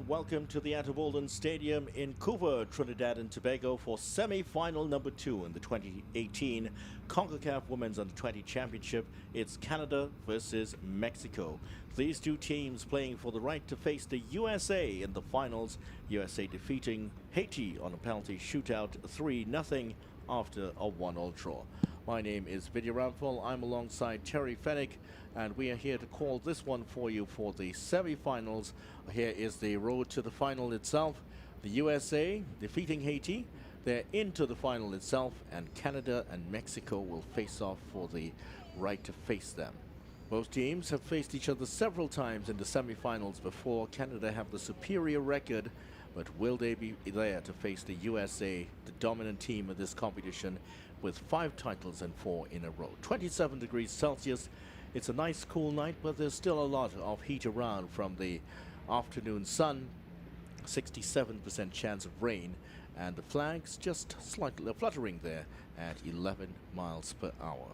and welcome to the Atherbolden Stadium in Couva, Trinidad and Tobago for semi-final number 2 in the 2018 Concacaf Women's Under-20 Championship. It's Canada versus Mexico. These two teams playing for the right to face the USA in the finals. USA defeating Haiti on a penalty shootout 3-0 after a 1-all draw. My name is Vidya Ramphal. I'm alongside Terry Fennick, and we are here to call this one for you for the semi-finals. Here is the road to the final itself. The USA defeating Haiti. They're into the final itself, and Canada and Mexico will face off for the right to face them. Both teams have faced each other several times in the semi-finals before. Canada have the superior record, but will they be there to face the USA, the dominant team of this competition, with 5 titles and 4 in a row? 27 degrees Celsius. It's a nice cool night, but there's still a lot of heat around from the afternoon sun. 67% chance of rain, and the flags just slightly fluttering there at 11 miles per hour.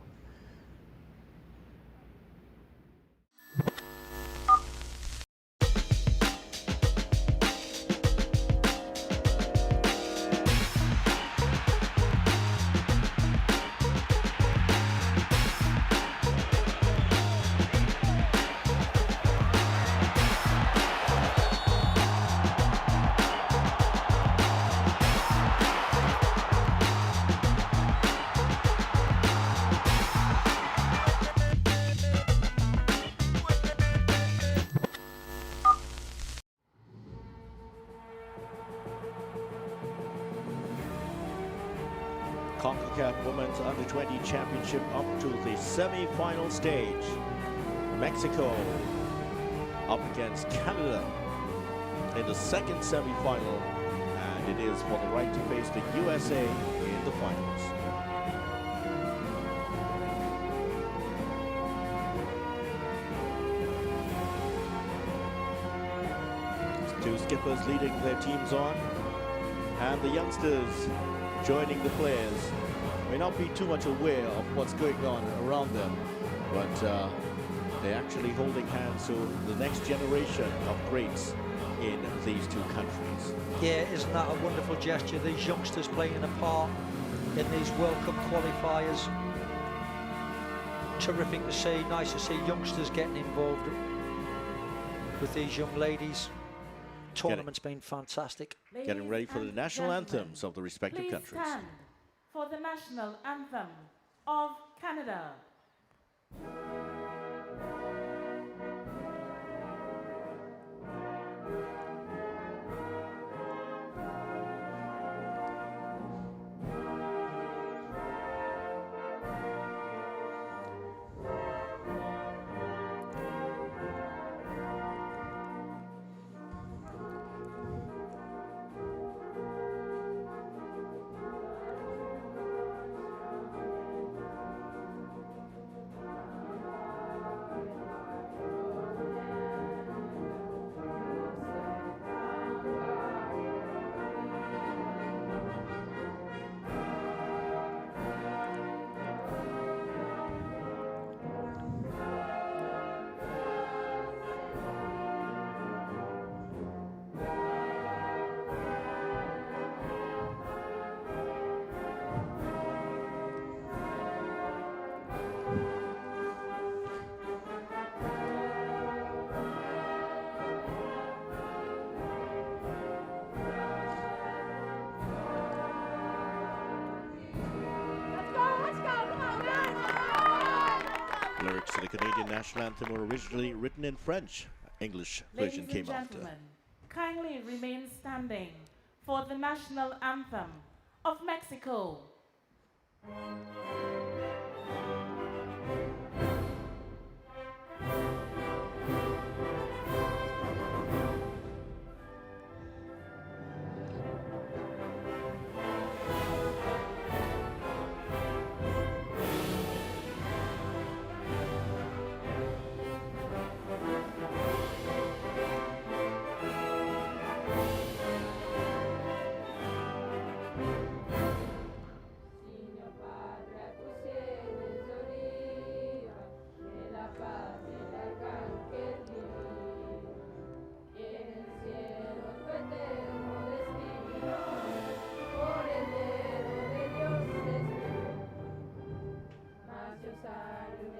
Concacaf Women's Under-20 Championship up to the semi-final stage. Mexico up against Canada in the second semi-final, and it is for the right to face the USA in the finals. Two skippers leading their teams on, and the youngsters joining the players. May not be too much aware of what's going on around them, but they're actually holding hands to the next generation of greats in these two countries. Yeah, isn't that a wonderful gesture? These youngsters playing a part in these World Cup qualifiers. Terrific to see, nice to see youngsters getting involved with these young ladies. Tournament's been fantastic. Getting ready for the national anthems of the respective countries. Stand for the national anthem of Canada. Lyrics to the Canadian national anthem were originally written in French. English version came after. Ladies and gentlemen, kindly remain standing for the national anthem of Mexico.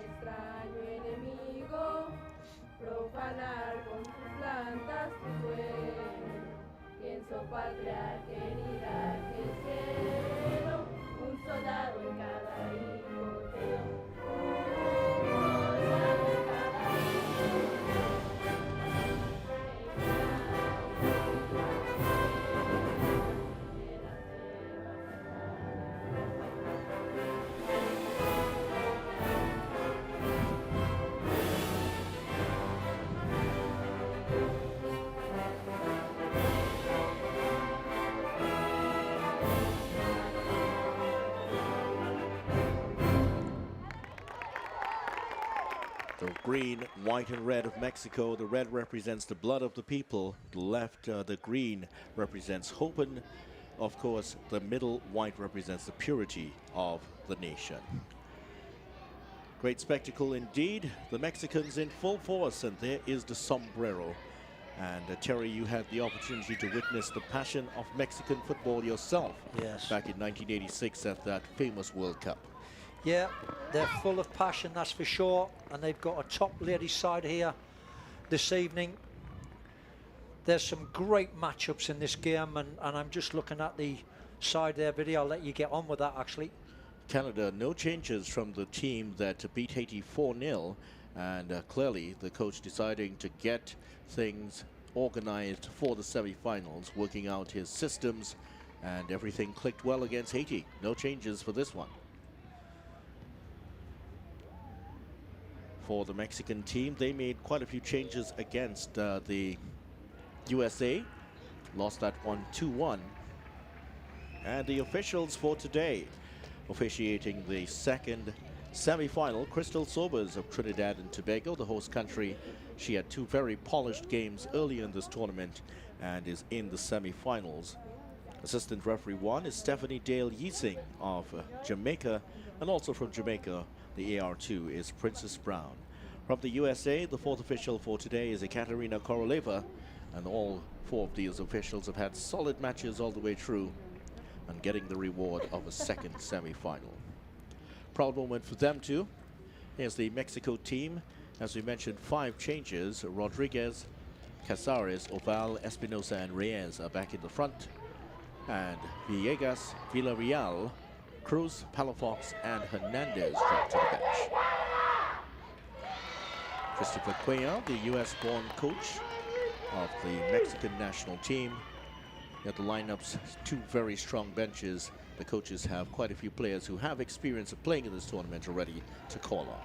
extraño enemigo, profanar con sus plantas tu suelo. Pienso patria querida que el cielo, un soldado en cada hijo te dio. The green, white and red of Mexico. The red represents the blood of the people. The left, the green represents hope, and of course the middle white represents the purity of the nation. Great spectacle indeed. The Mexicans in full force, and there is the sombrero. And Terry, you had the opportunity to witness the passion of Mexican football yourself. Yes. Back in 1986 at that famous World Cup. Yeah, they're full of passion, that's for sure. And they've got a top ladies side here this evening. There's some great matchups in this game, and I'm just looking at the side there, Biddy. I'll let you get on with that, actually. Canada, no changes from the team that beat Haiti 4-0. And clearly the coach deciding to get things organized for the semi-finals, working out his systems, and everything clicked well against Haiti. No changes for this one. For the Mexican team, they made quite a few changes against the USA. Lost that one 2-1. And the officials for today, officiating the second semi-final, Crystal Sobers of Trinidad and Tobago, the host country. She had two very polished games earlier in this tournament and is in the semi-finals. Assistant referee one is Stephanie Dale Yising of Jamaica, and also from Jamaica, the AR2 is Princess Brown. From the USA, the fourth official for today is Ekaterina Koroleva, and all four of these officials have had solid matches all the way through and getting the reward of a second semi-final. Proud moment for them too. Here's the Mexico team. As we mentioned, 5 changes. Rodriguez, Casares, Oval, Espinosa and Reyes are back in the front. And Villegas, Villarreal, Cruz, Palafox and Hernandez dropped to the bench. Christopher Cuellar, the US-born coach of the Mexican national team. At the lineups, 2 very strong benches. The coaches have quite a few players who have experience of playing in this tournament already to call on.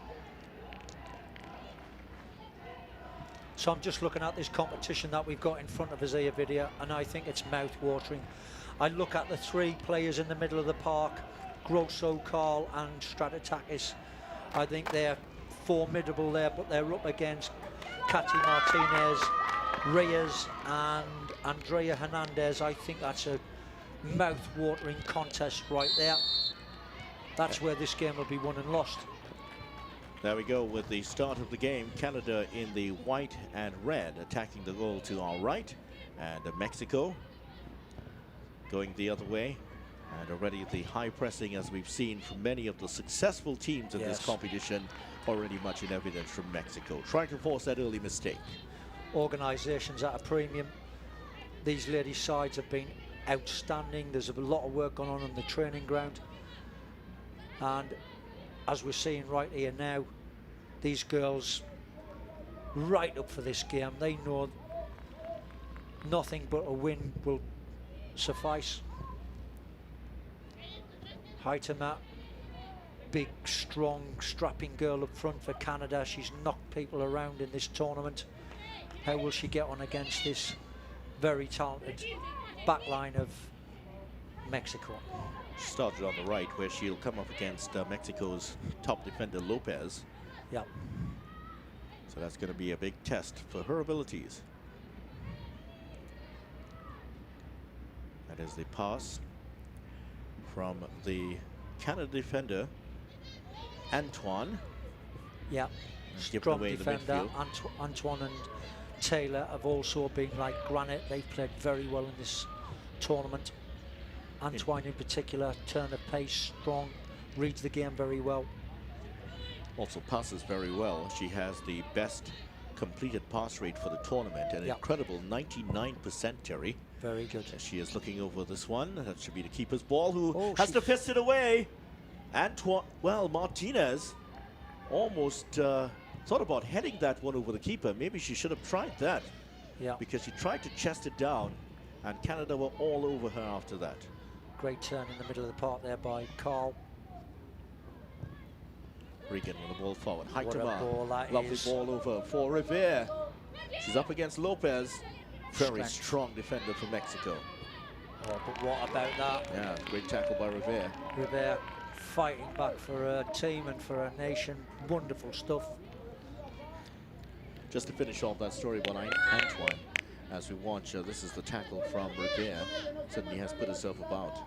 So I'm just looking at this competition that we've got in front of us here, Vidya, and I think it's mouth-watering. I look at the 3 players in the middle of the park, Grosso, Carl and Stratotakis. I think they're formidable there, but they're up against Katy Martinez, Reyes and Andrea Hernandez. I think that's a mouth-watering contest right there. That's where this game will be won and lost. There we go with the start of the game. Canada in the white and red, attacking the goal to our right, and Mexico going the other way. And already the high pressing, as we've seen from many of the successful teams in this competition, already much in evidence from Mexico, trying to force that early mistake. Organisations at a premium. These ladies' sides have been outstanding. There's a lot of work going on the training ground, and as we're seeing right here now, these girls right up for this game. They know nothing but a win will suffice. Haitema, big, strong, strapping girl up front for Canada. She's knocked people around in this tournament. How will she get on against this very talented backline of Mexico? She started on the right, where she'll come up against Mexico's top defender Lopez. Yeah. So that's going to be a big test for her abilities. That is the pass from the Canada defender Antoine. Yeah, strong defender. Antoine and Taylor have also been like granite. They've played very well in this tournament. Antoine in particular, turn of pace, strong, reads the game very well. Also passes very well. She has the best completed pass rate for the tournament, an incredible 99%, Terry. Very good. As she is looking over this one. That should be the keeper's ball, who Oh, has to fist it away. Well, Martinez almost thought about heading that one over the keeper. Maybe she should have tried that. Yeah. Because she tried to chest it down, and Canada were all over her after that. Great turn in the middle of the park there by Carl. Regan with the ball forward. Height What of a her. ball that Lovely is. ball over for Revere. She's up against Lopez. Very Strength. strong defender for Mexico. Oh, but what about that? Yeah, great tackle by Revere. Rivera fighting back for her team and for her nation. Wonderful stuff. Just to finish off that story about Antoine, as we watch, this is the tackle from Revere. Suddenly has put herself about.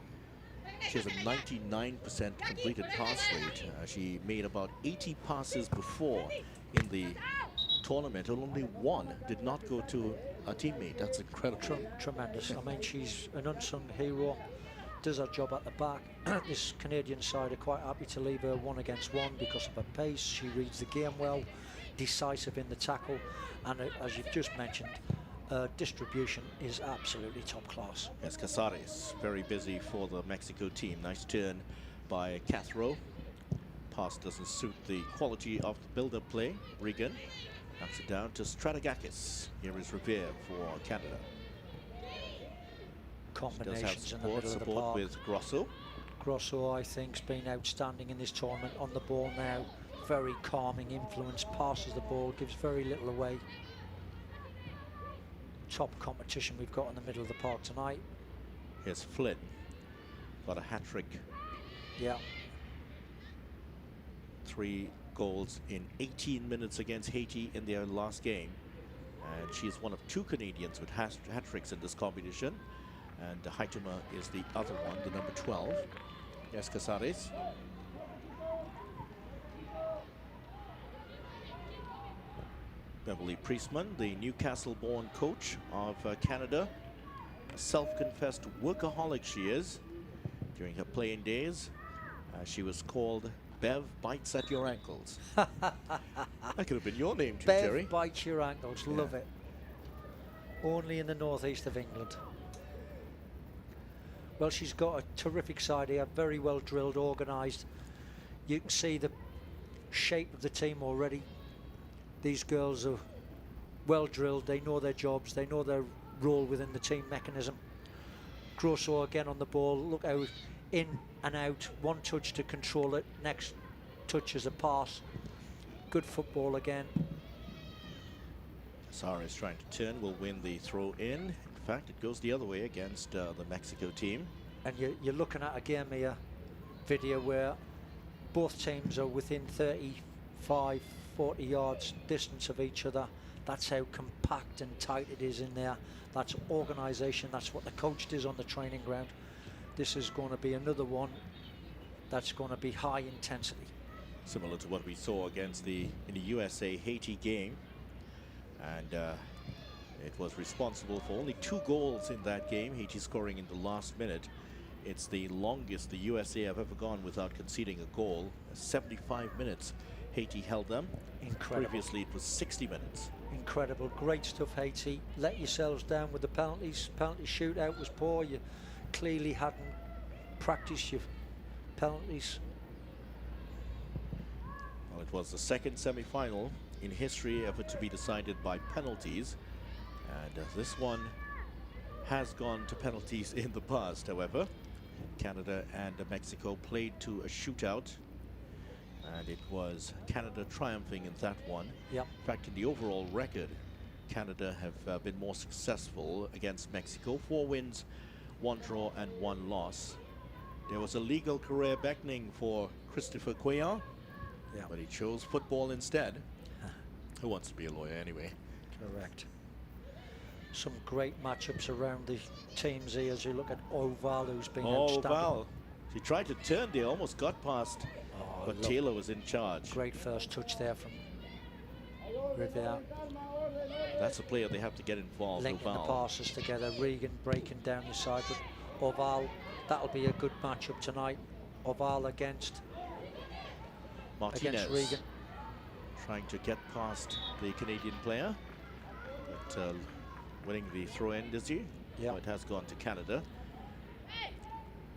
She has a 99% completed pass rate. She made about 80 passes before in the tournament, and only one did not go to a teammate. That's incredible. Tremendous. I mean, she's an unsung hero. Does her job at the back. This Canadian side are quite happy to leave her 1-against-1 because of her pace. She reads the game well, decisive in the tackle, and as you've just mentioned, distribution is absolutely top class. Yes, Casares very busy for the Mexico team. Nice turn by Cathro. Pass doesn't suit the quality of the build-up play. Regan knocks it down to Strategakis. Here is Revere for Canada. She does have Combinations in the middle of the support park. with Grosso. Grosso, I think, has been outstanding in this tournament on the ball now. Very calming influence, passes the ball, gives very little away. Top competition we've got in the middle of the park tonight. Here's Flynn. Got a hat-trick. Yeah. 3 goals in 18 minutes against Haiti in their last game. And she is one of 2 Canadians with hat-tricks in this competition. And Haituma is the other one, the number 12. Yes, Casares. Beverly Priestman, the Newcastle-born coach of Canada. A self-confessed workaholic she is. During her playing days, she was called Bev Bites at Your Ankles. That could have been your name too, Bev Terry. bites your ankles, love it. Only in the northeast of England. Well, she's got a terrific side here, very well drilled, organised. You can see the shape of the team already. These girls are well drilled, they know their jobs, they know their role within the team mechanism. Grosso again on the ball, look out, in and out, one touch to control it, next touch is a pass. Good football again. Sara is trying to turn, will win the throw in. In fact, it goes the other way against the Mexico team. And you're looking at a game here, video where both teams are within 35, 40 yards distance of each other. That's how compact and tight it is in there. That's organisation, that's what the coach does on the training ground. This is going to be another one that's going to be high intensity. Similar to what we saw against in the USA-Haiti game. And it was responsible for only 2 goals in that game, Haiti scoring in the last minute. It's the longest the USA have ever gone without conceding a goal. 75 minutes Haiti held them. Incredible. Previously it was 60 minutes. Incredible, great stuff, Haiti. Let yourselves down with the penalties. Penalty shootout was poor. You clearly hadn't practiced your penalties. Well, it was the second semi-final in history ever to be decided by penalties. And this one has gone to penalties in the past, however. Canada and Mexico played to a shootout. And it was Canada triumphing in that one. Yep. In fact, in the overall record, Canada have been more successful against Mexico. 4 wins, 1 draw, and 1 loss. There was a legal career beckoning for Christopher Cuellar, but he chose football instead. Who wants to be a lawyer anyway? Correct. Some great matchups around the teams here as you look at Oval, who's been outstanding. Val. She tried to turn there, almost got past, but Taylor was in charge. Great first touch there from Rivera. That's a player they have to get involved. Linking the Oval. passes together, Regan breaking down the side, but Oval, that'll be a good matchup tonight. Oval against Martinez. Regan. trying to get past the Canadian player, but winning the throw-in, does he? Yeah. Oh, it has gone to Canada.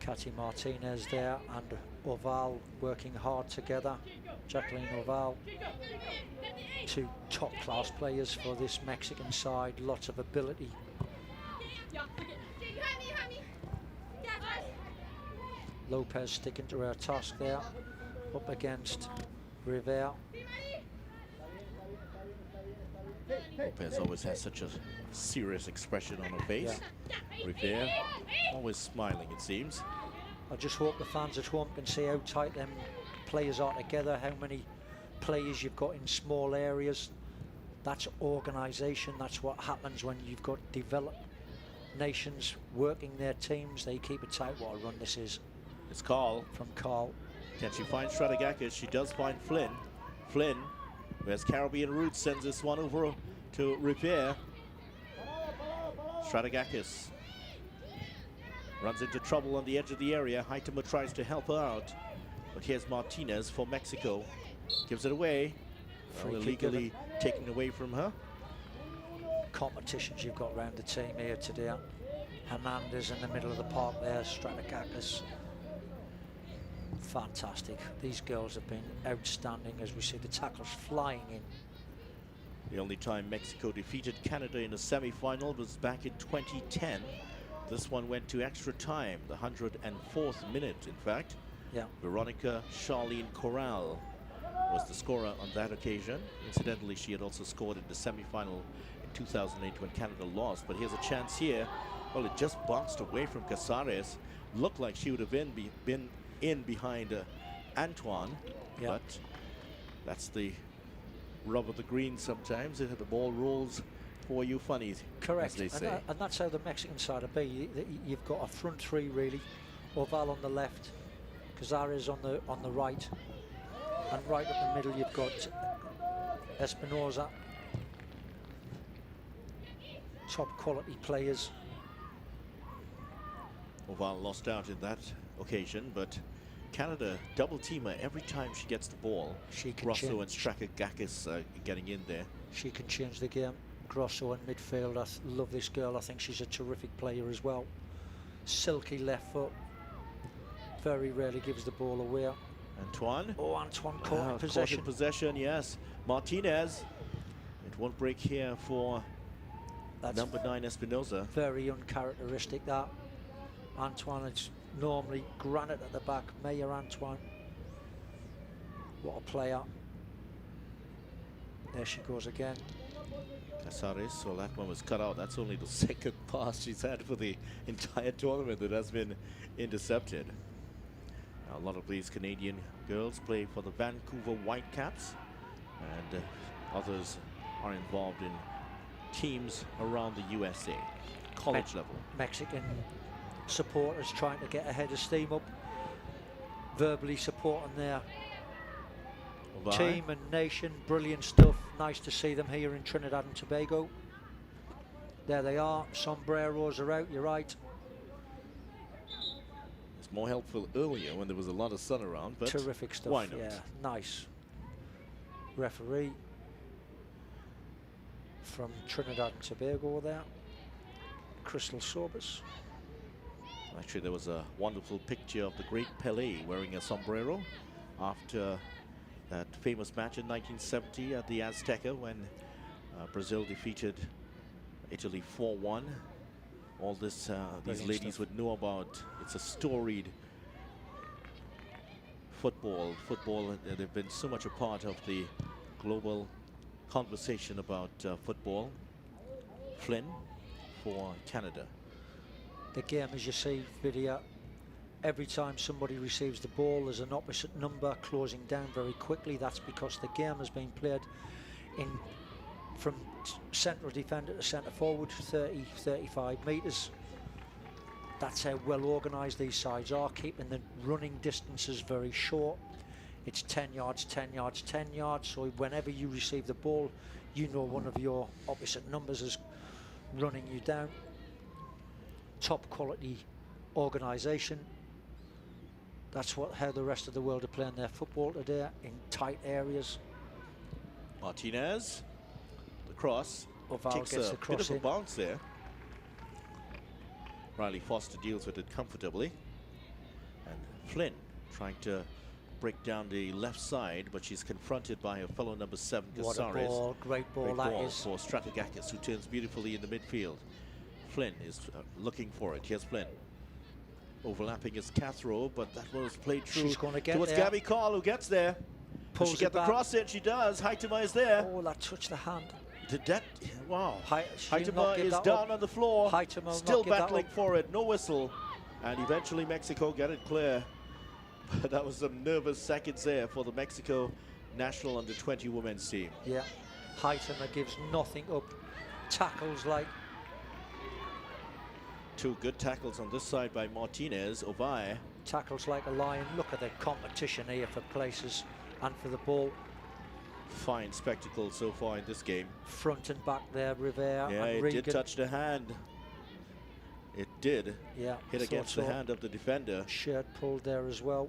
Katy Martinez there and Oval working hard together. Jacqueline Oval, two top-class players for this Mexican side, lots of ability. Lopez sticking to her task there, up against Rivera. Lopez always has such a serious expression on her face. Yeah. Rivera always smiling, it seems. I just hope the fans at home can see how tight them players are together, how many players you've got in small areas. That's organisation. That's what happens when you've got developed nations working their teams. They keep it tight. What a run this is. It's Carl. From Carl. Can she find Strategakis? She does find Flynn. Flynn, who has Caribbean roots, sends this one over to Rivera. Strategakis runs into trouble on the edge of the area. Heitema tries to help her out, but here's Martinez for Mexico. Gives it away. Well, illegally taken away from her. Competitions you've got around the team here today. Hernandez in the middle of the park there, Strategakis. Fantastic. These girls have been outstanding as we see the tackles flying in. The only time Mexico defeated Canada in a semi-final was back in 2010. This one went to extra time, the 104th minute, in fact. Yeah. Veronica Charlene Corral was the scorer on that occasion. Incidentally, she had also scored in the semi-final in 2008 when Canada lost. But here's a chance here. Well, it just bounced away from Casares. Looked like she would have been in behind Antoine, yeah. But that's the rub of the green sometimes. The ball rolls for you funny, correct, as they say. And that's how the Mexican side will be. You've got a front three really. Oval on the left, Casares on the right, and right up the middle you've got Espinosa. Top quality players. Oval lost out in that occasion, but Canada double teamer every time she gets the ball. She can Grosso and change. Strategakis getting in there. She can change the game. Grosso in midfield. I love this girl. I think she's a terrific player as well. Silky left foot. Very rarely gives the ball away. Antoine. Oh, Antoine caught in possession. Caught in possession, yes. Martinez. It won't break here for That's number 9 Espinosa. very uncharacteristic, that. Antoine is normally granite at the back. Mayor Antoine. What a player. There she goes again. Casares, so that one was cut out. That's only the second pass she's had for the entire tournament that has been intercepted. Now, a lot of these Canadian girls play for the Vancouver Whitecaps, and others are involved in teams around the USA, college level. Mexican supporters trying to get ahead of steam up, verbally supporting their team and nation. Brilliant stuff. Nice to see them here in Trinidad and Tobago. There they are. Sombreros are out, you're right. It's more helpful earlier when there was a lot of sun around, but terrific stuff. why not? Yeah, nice. Referee from Trinidad and Tobago there, Crystal Sobers. Actually, there was a wonderful picture of the great Pelé wearing a sombrero after that famous match in 1970 at the Azteca when Brazil defeated Italy 4-1. All this, these ladies would know about. It's a storied football. They've been so much a part of the global conversation about football. Flynn for Canada. The game, as you see, video, every time somebody receives the ball, there's an opposite number closing down very quickly. That's because the game has been played in from central defender to centre forward, 30, 35 metres. That's how well organised these sides are, keeping the running distances very short. It's 10 yards, 10 yards, 10 yards. So whenever you receive the ball, you know one of your opposite numbers is running you down. Top quality organisation. That's how the rest of the world are playing their football today, in tight areas. Martinez, the cross, Oval takes gets a the bit cross of a in. bounce there. Riley Foster deals with it comfortably. And Flynn trying to break down the left side, but she's confronted by her fellow number 7, What a Casares. ball, great ball that is. For Strategakis, who turns beautifully in the midfield. Flynn is looking for it. Here's Flynn. Overlapping is Cathro, but that was played through She's going to get towards there. Gabby Carl, who gets there. Does she Pulls get it the back. cross in? She does. Heitema is there. Oh, that touched the hand. Did that? Wow. She'll not Heitema give is that down up. on the floor. Heitema will Still not give that battling up. for it. No whistle. And eventually Mexico get it clear. But that was some nervous seconds there for the Mexico national under-20 women's team. Yeah. Heitema gives nothing up. Tackles like... Two good tackles on this side by Martinez. Ovai. Tackles like a lion. Look at the competition here for places and for the ball. Fine spectacle so far in this game. Front and back there, Rivera Yeah, and it Regan. did touch the hand. It did. Yeah, Hit thought against so. the hand of the defender. Shirt pulled there as well.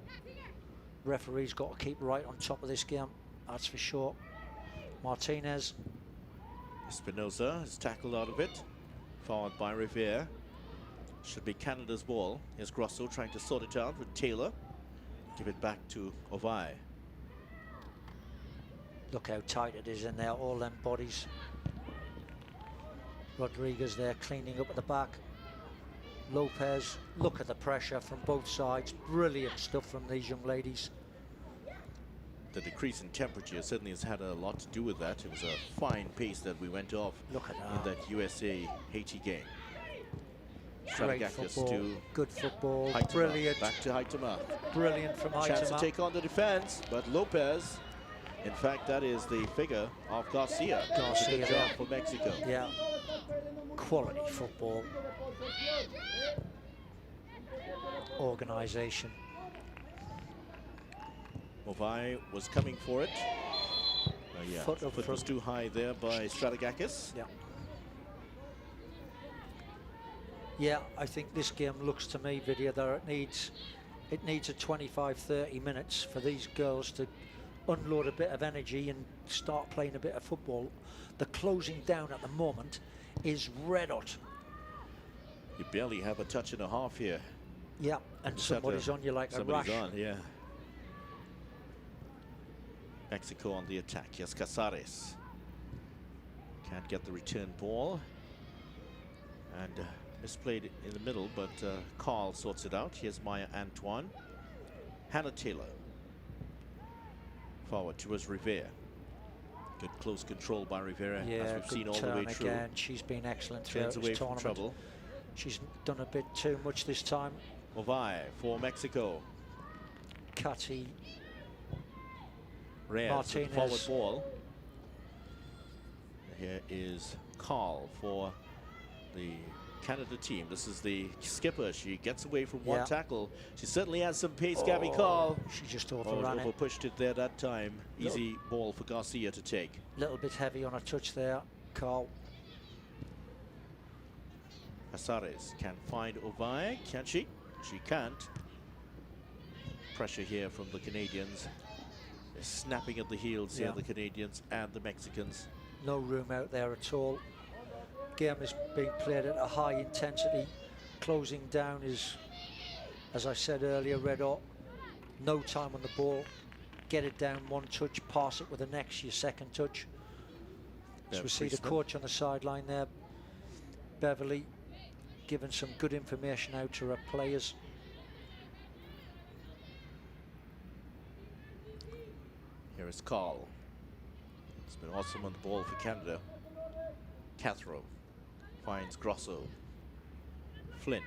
Referee's got to keep right on top of this game, that's for sure. Martinez. Espinosa is tackled out of it. Fouled by Rivera. Should be Canada's ball. Here's Grosso trying to sort it out with Taylor. Give it back to Ovai. Look how tight it is in there, all them bodies. Rodriguez there cleaning up at the back. Lopez, look at the pressure from both sides. Brilliant stuff from these young ladies. The decrease in temperature certainly has had a lot to do with that. It was a fine pace that we went off Look at in that USA-Haiti game. Great Strategakis football, to good football, Heitema. brilliant, Back to Heitema. brilliant from Chance to Heitema. take on the defense, but Lopez, in fact, that is the figure of Garcia. Garcia, Good job for Mexico. Yeah, quality football. Organisation. Ovai was coming for it. Yeah, Foot up was front. too high there by Strategakis. Yeah. Yeah, I think this game looks to me, Vidya, that it needs a 25-30 minutes for these girls to unload a bit of energy and start playing a bit of football. The closing down at the moment is red hot. You barely have a touch and a half here. Yeah, and Just have somebody's to- on you like a somebody's rash. on, yeah. Mexico on the attack. Yes, Casares. Can't get the return ball. And misplayed in the middle, but Carl sorts it out. Here's Maya Antoine. Hannah Taylor. Forward towards Rivera. Good close control by Rivera, Yeah, as we've good seen all the turn way through. again. She's been excellent throughout Turns away this from tournament. trouble. She's done a bit too much this time. Ovai for Mexico. Catty, Reyes with the forward Martinez. ball. Here is Carl for the Canada team. This is the skipper. She gets away from one Yeah. tackle. She certainly has some pace, Gabby Carl. She just Oh, overran it. overpushed it there that time. Easy ball for Garcia to take. Little bit heavy on a touch there, Carl. Casares can find Ovai. Can she? She can't. Pressure here from the Canadians. They're snapping at the heels here, Yeah. the Canadians and the Mexicans. No room out there at all. Game is being played at a high intensity. Closing down is, as I said earlier, red hot. No time on the ball. Get it down one touch, pass it with the next, your second touch. As we see the coach on the sideline there, Beverly, giving some good information out to her players. Here is Carl. It's been awesome on the ball for Canada. Cathro finds Grosso. Flynn.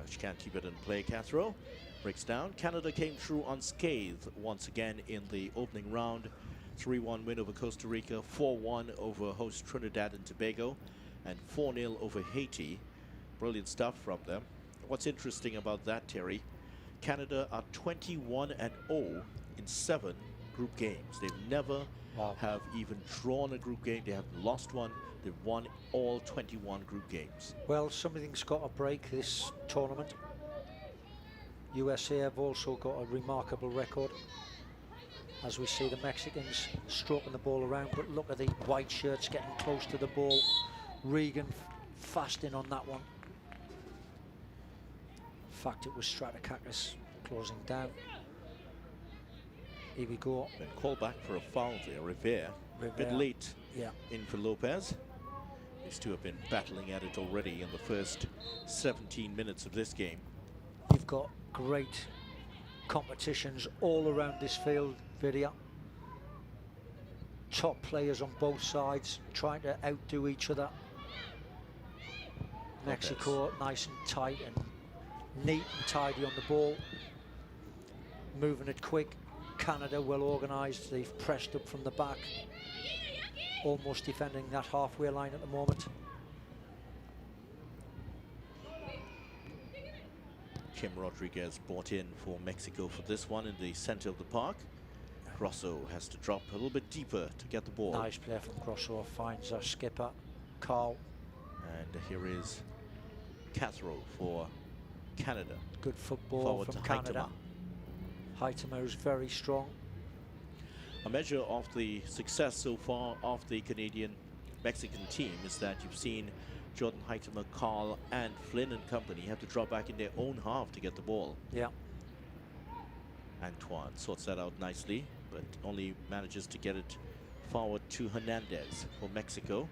She can't keep it in play. Cathro breaks down. Canada came through unscathed once again in the opening round. 3-1 win over Costa Rica, 4-1 over host Trinidad and Tobago, and 4-0 over Haiti. Brilliant stuff from them. What's interesting about that, Terry, Canada are 21-0 in 7 group games. They've never have even drawn a group game. They haven't lost one. They've won all 21 group games. Well, something's got to break this tournament. USA have also got a remarkable record. as we see the Mexicans stroking the ball around, but look at the white shirts getting close to the ball. Regan fast in on that one. In fact, it was Stratakakis closing down. Here we go. Been called back for a foul there. Rivera. A bit late in for Lopez. These two have been battling at it already in the first 17 minutes of this game. You've got great competitions all around this field, Vidya. Top players on both sides trying to outdo each other. Mexico nice and tight and neat and tidy on the ball, moving it quick. Canada well organised, they've pressed up from the back, almost defending that halfway line at the moment. Kim Rodriguez brought in for Mexico for this one in the center of the park. Grosso has to drop a little bit deeper to get the ball. Nice play from Grosso, finds our skipper, Carl. And here is Cathro for Canada. Good football Forward from to Canada. Heitema is very strong. A measure of the success so far of the Canadian-Mexican team is that you've seen Jordan Heitema, Carl, and Flynn and company have to drop back in their own half to get the ball. Yeah. Antoine sorts that out nicely, but only manages to get it forward to Hernandez for Mexico.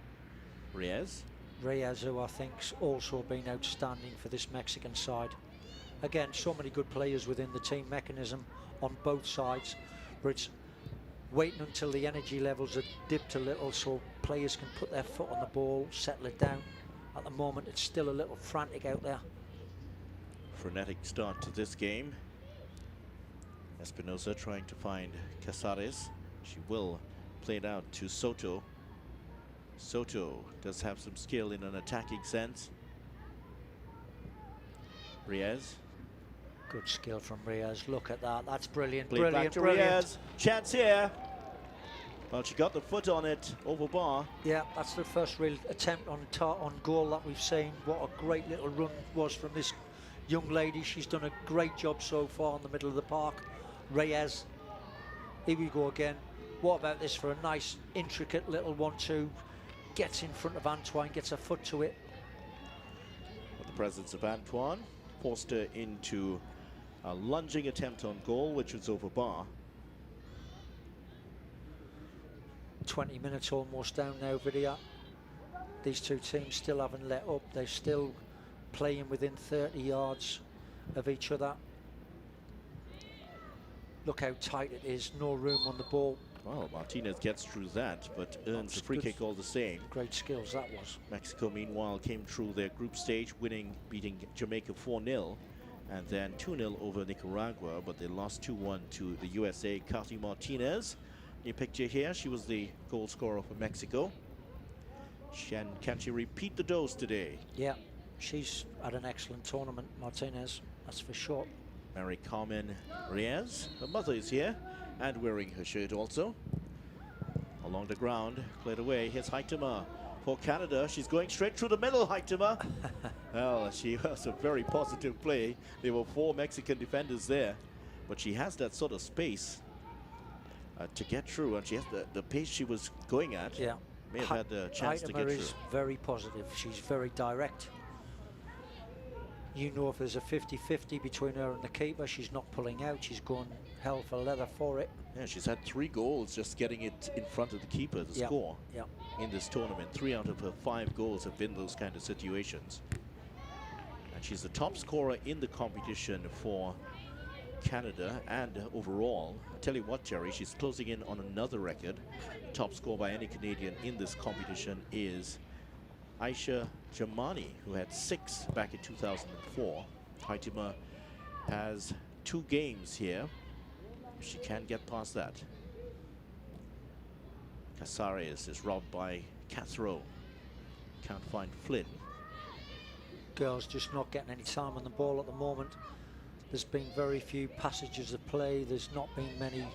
Reyes, who I think's also been outstanding for this Mexican side. Again, so many good players within the team mechanism on both sides, but it's waiting until the energy levels are dipped a little so players can put their foot on the ball, settle it down. At the moment, it's still a little frantic out there. frenetic start to this game. Espinosa trying to find Casares. She will play it out to Soto. Soto does have some skill in an attacking sense. Reyes. Good skill from Reyes. Look at that. That's brilliant. Played Brilliant. back to Brilliant. Reyes. Chance here. Well, she got the foot on it over bar. Yeah, that's the first real attempt on goal that we've seen. What a great little run was from this young lady. She's done a great job so far in the middle of the park. Reyes. Here we go again. What about this for a nice, intricate little 1-2? Gets in front of Antoine, gets a foot to it. With the presence of Antoine, forced her into a lunging attempt on goal, which was over bar. 20 minutes almost down now, Vidya. These two teams still haven't let up. They're still playing within 30 yards of each other. Look how tight it is, no room on the ball. Well, Martinez gets through that, but earns a free kick all the same. Great skills that was. Mexico, meanwhile, came through their group stage, beating Jamaica 4-0, and then 2-0 over Nicaragua, but they lost 2-1 to the USA. Katy Martinez, your picture here, she was the goal scorer for Mexico. Can she repeat the dose today? Yeah, she's had an excellent tournament, Martinez, that's for sure. Mary Carmen Reyes, her mother is here, and wearing her shirt also. Along the ground, cleared away. Here's Heitema for Canada. She's going straight through the middle, Heitema. Well, she was a very positive play. There were 4 Mexican defenders there, but she has that sort of space to get through, and she has the pace she was going at. Yeah, may have had the chance to get Heitema through. is very positive. She's very direct. You know, if there's a 50-50 between her and the keeper, she's not pulling out. She's going hell for leather for it. Yeah, she's had 3 goals just getting it in front of the keeper to score in this tournament. 3 out of her 5 goals have been those kind of situations. And she's the top scorer in the competition for Canada and overall. I tell you what, Jerry, she's closing in on another record. Top score by any Canadian in this competition is Aisha Jamani, who had 6 back in 2004. Heitema has 2 games here. She can get past that. Casares is robbed by Cathro. Can't find Flynn. Girls just not getting any time on the ball at the moment. There's been very few passages of play. There's not been many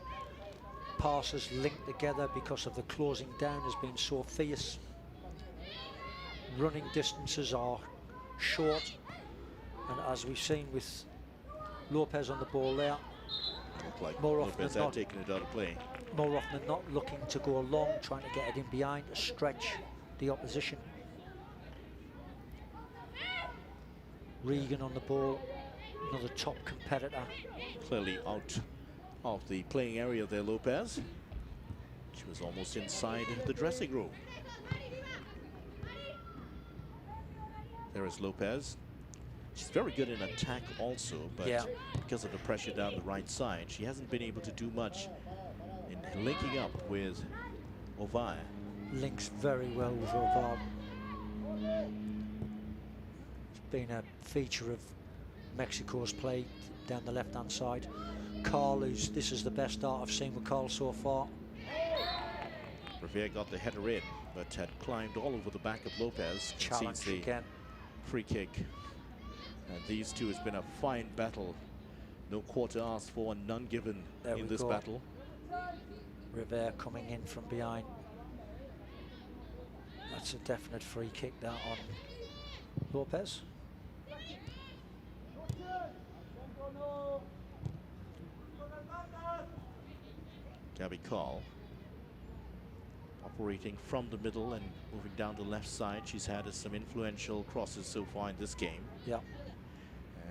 passes linked together because of the closing down has been so fierce. Running distances are short, and as we've seen with Lopez on the ball there, Looked like More often Lopez than had not. taken it out of play. More often than not, looking to go long, trying to get it in behind, to stretch the opposition. Regan on the ball, another top competitor. Clearly out of the playing area there, Lopez. She was almost inside the dressing room. There is Lopez. She's very good in attack also, but Yeah. because of the pressure down the right side, she hasn't been able to do much in linking up with Ovalle. Links very well with Ovalle. It's been a feature of Mexico's play down the left-hand side. Carl, this is the best start I've seen with Carl so far. Revere got the header in, but had climbed all over the back of Lopez. Challenge Concedes the again. free kick. And these two has been a fine battle. No quarter asked for and none given There in we this go. battle. Revere coming in from behind. That's a definite free kick that on Lopez. Gabby Call operating from the middle and moving down the left side. She's had some influential crosses so far in this game. Yeah.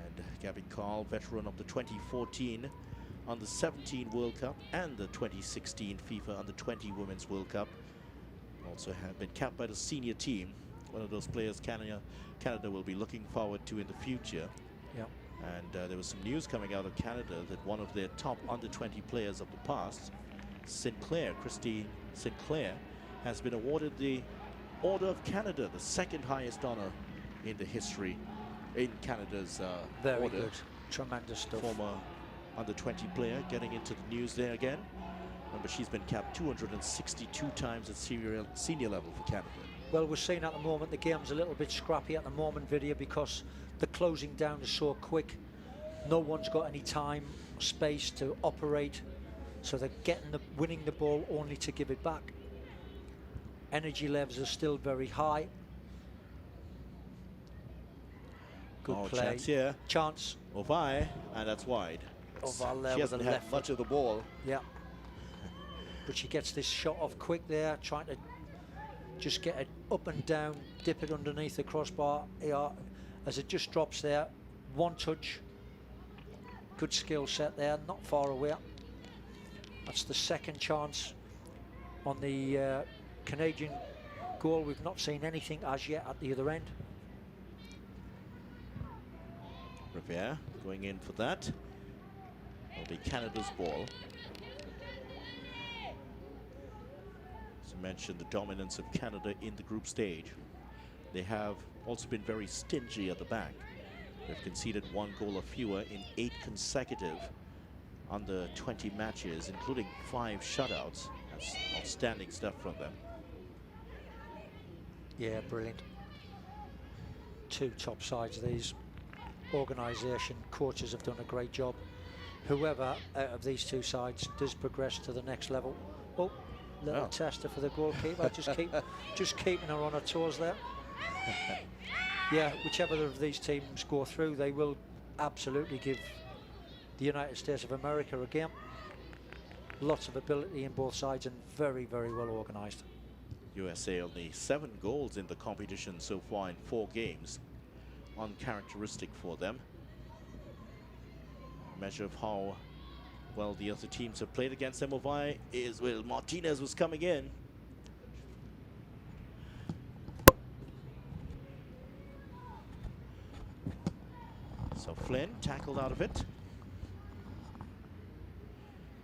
And Gabby Call, veteran of the 2014 Under-17 World Cup and the 2016 FIFA Under-20 Women's World Cup. Also have been capped by the senior team. One of those players Canada will be looking forward to in the future. Yeah. And there was some news coming out of Canada that one of their top Under-20 players of the past, Christy Sinclair, has been awarded the Order of Canada, the second highest honor in the history in Canada's Very order. good. Tremendous stuff. Former Under-20 player getting into the news there again. Remember, she's been capped 262 times at senior level for Canada. Well, we're seeing at the moment the game's a little bit scrappy at the moment, Vidya, because the closing down is so quick. No one's got any time, space to operate, so they're winning the ball only to give it back. Energy levels are still very high. Good play. Chance here. Chance. Ovalle, and that's wide. Ovalle there She with hasn't the had left much foot. of the ball. Yeah. But she gets this shot off quick there, trying to just get it up and down, dip it underneath the crossbar. Yeah, as it just drops there, one touch. Good skill set there, not far away. That's the second chance on the Canadian goal. We've not seen anything as yet at the other end. Revere going in for that. It'll be Canada's ball. As I mentioned, the dominance of Canada in the group stage. They have also been very stingy at the back. They've conceded one goal or fewer in 8 consecutive Under-20 matches, including 5 shutouts. That's outstanding stuff from them. Yeah, brilliant. Two top sides these. Organisation, coaches have done a great job. Whoever out of these two sides does progress to the next level. Oh, little tester for the goalkeeper. just keeping her on her toes there. Yeah, whichever of these teams go through, they will absolutely give the United States of America a game. Lots of ability in both sides and very, very well organised. USA only 7 goals in the competition so far in 4 games. Uncharacteristic for them. A measure of how well the other teams have played against them. Ovalle is, well, Martinez was coming in. So Flynn tackled out of it.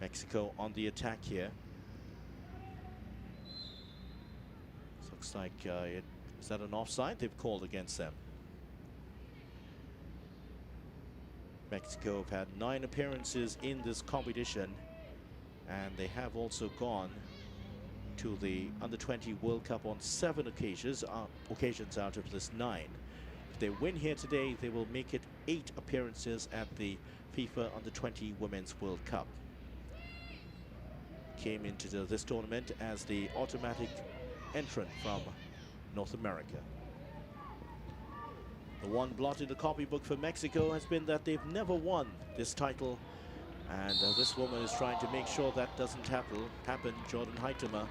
Mexico on the attack here. Looks like, is that an offside they've called against them? Mexico have had 9 appearances in this competition, and they have also gone to the Under-20 World Cup on 7 occasions out of this 9. If they win here today, they will make it 8 appearances at the FIFA Under-20 Women's World Cup. Came into this tournament as the automatic entrant from North America. The one blot in the copybook for Mexico has been that they've never won this title And this woman is trying to make sure that doesn't happen, Jordan Heitema.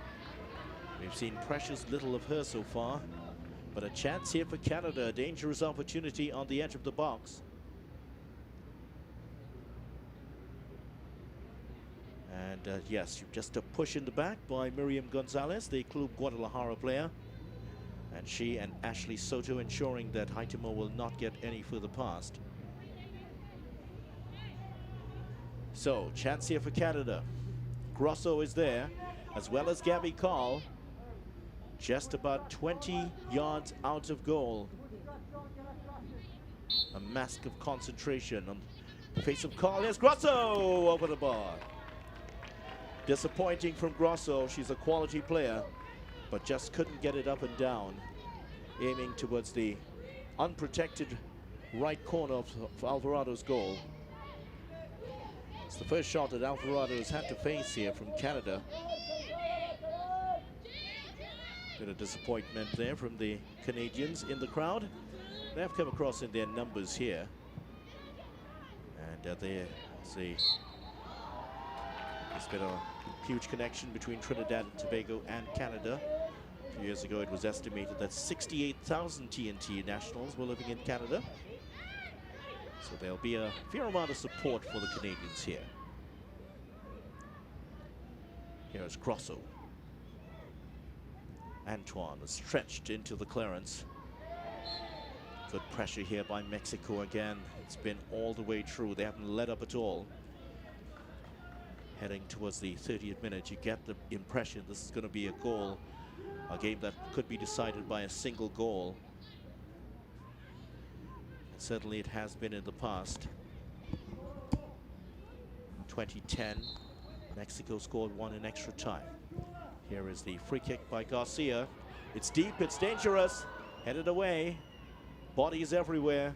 We've seen precious little of her so far, but a chance here for Canada, a dangerous opportunity on the edge of the box. And yes, just a push in the back by Miriam Gonzalez, the Club Guadalajara player. And she and Ashley Soto ensuring that Heitema will not get any further past. So, chance here for Canada. Grosso is there, as well as Gabby Carl. Just about 20 yards out of goal. A mask of concentration on the face of Carl. Here's Grosso over the bar. Disappointing from Grosso. She's a quality player, but just couldn't get it up and down. Aiming towards the unprotected right corner of Alvarado's goal. It's the first shot that Alvarado has had to face here from Canada. Bit of disappointment there from the Canadians in the crowd. They have come across in their numbers here. And there's been a huge connection between Trinidad and Tobago and Canada. A few years ago, it was estimated that 68,000 TNT nationals were living in Canada. So there'll be a fair amount of support for the Canadians here. Here's Grosso. Antoine is stretched into the clearance. Good pressure here by Mexico again. It's been all the way through. They haven't let up at all. Heading towards the 30th minute, you get the impression this is going to be a goal, a game that could be decided by a single goal. Certainly it has been in the past. 2010, Mexico scored one in extra time. Here is the free kick by Garcia. It's deep, it's dangerous, headed away, bodies everywhere,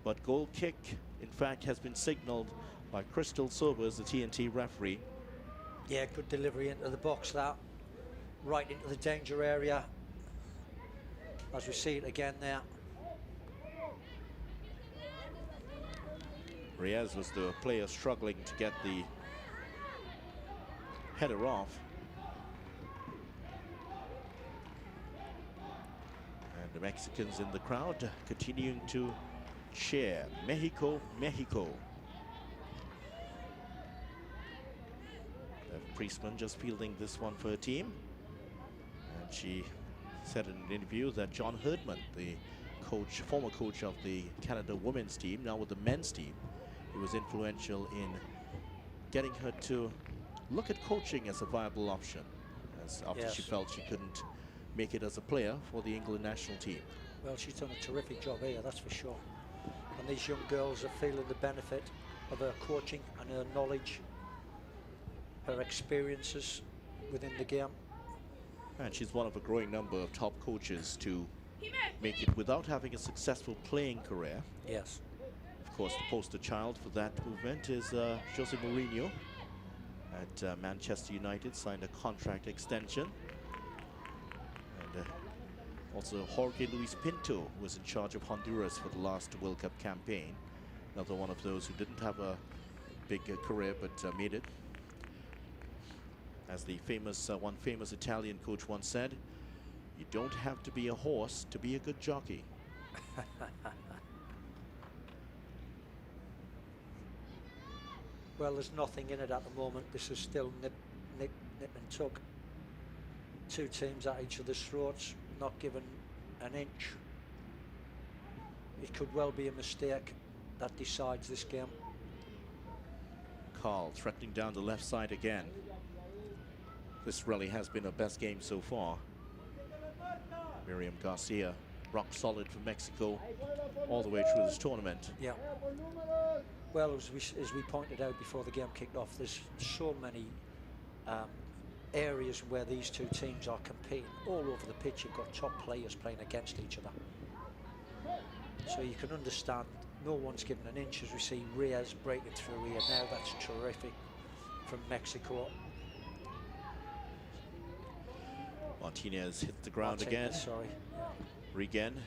but goal kick, in fact, has been signaled by Crystal Sobers, the TNT referee. Yeah, good delivery into the box, that. Right into the danger area. As we see it again there. Reyes was the player struggling to get the header off. And the Mexicans in the crowd continuing to cheer. Mexico, Mexico. Priestman just fielding this one for her team. And she said in an interview that John Herdman, the coach, former coach of the Canada women's team, now with the men's team, he was influential in getting her to look at coaching as a viable option, as after she felt she couldn't make it as a player for the England national team. Well, she's done a terrific job here, that's for sure. And these young girls are feeling the benefit of her coaching and her knowledge, her experiences within the game. And she's one of a growing number of top coaches to make it without having a successful playing career. Yes. Of course, the poster child for that movement is Jose Mourinho at Manchester United, signed a contract extension. And also Jorge Luis Pinto, who was in charge of Honduras for the last World Cup campaign. Another one of those who didn't have a big career but made it. As the one famous Italian coach once said, you don't have to be a horse to be a good jockey. Well, there's nothing in it at the moment. This is still nip and tuck. Two teams at each other's throats, not given an inch. It could well be a mistake that decides this game. Carl threatening down the left side again. This really has been her best game so far. Miriam Garcia, rock solid for Mexico all the way through this tournament. Yeah. Well, as we pointed out before the game kicked off, there's so many areas where these two teams are competing. All over the pitch, you've got top players playing against each other. So you can understand no one's given an inch, as we see Reyes breaking through here now. That's terrific from Mexico. Martinez hits the ground again. Sorry. Regan.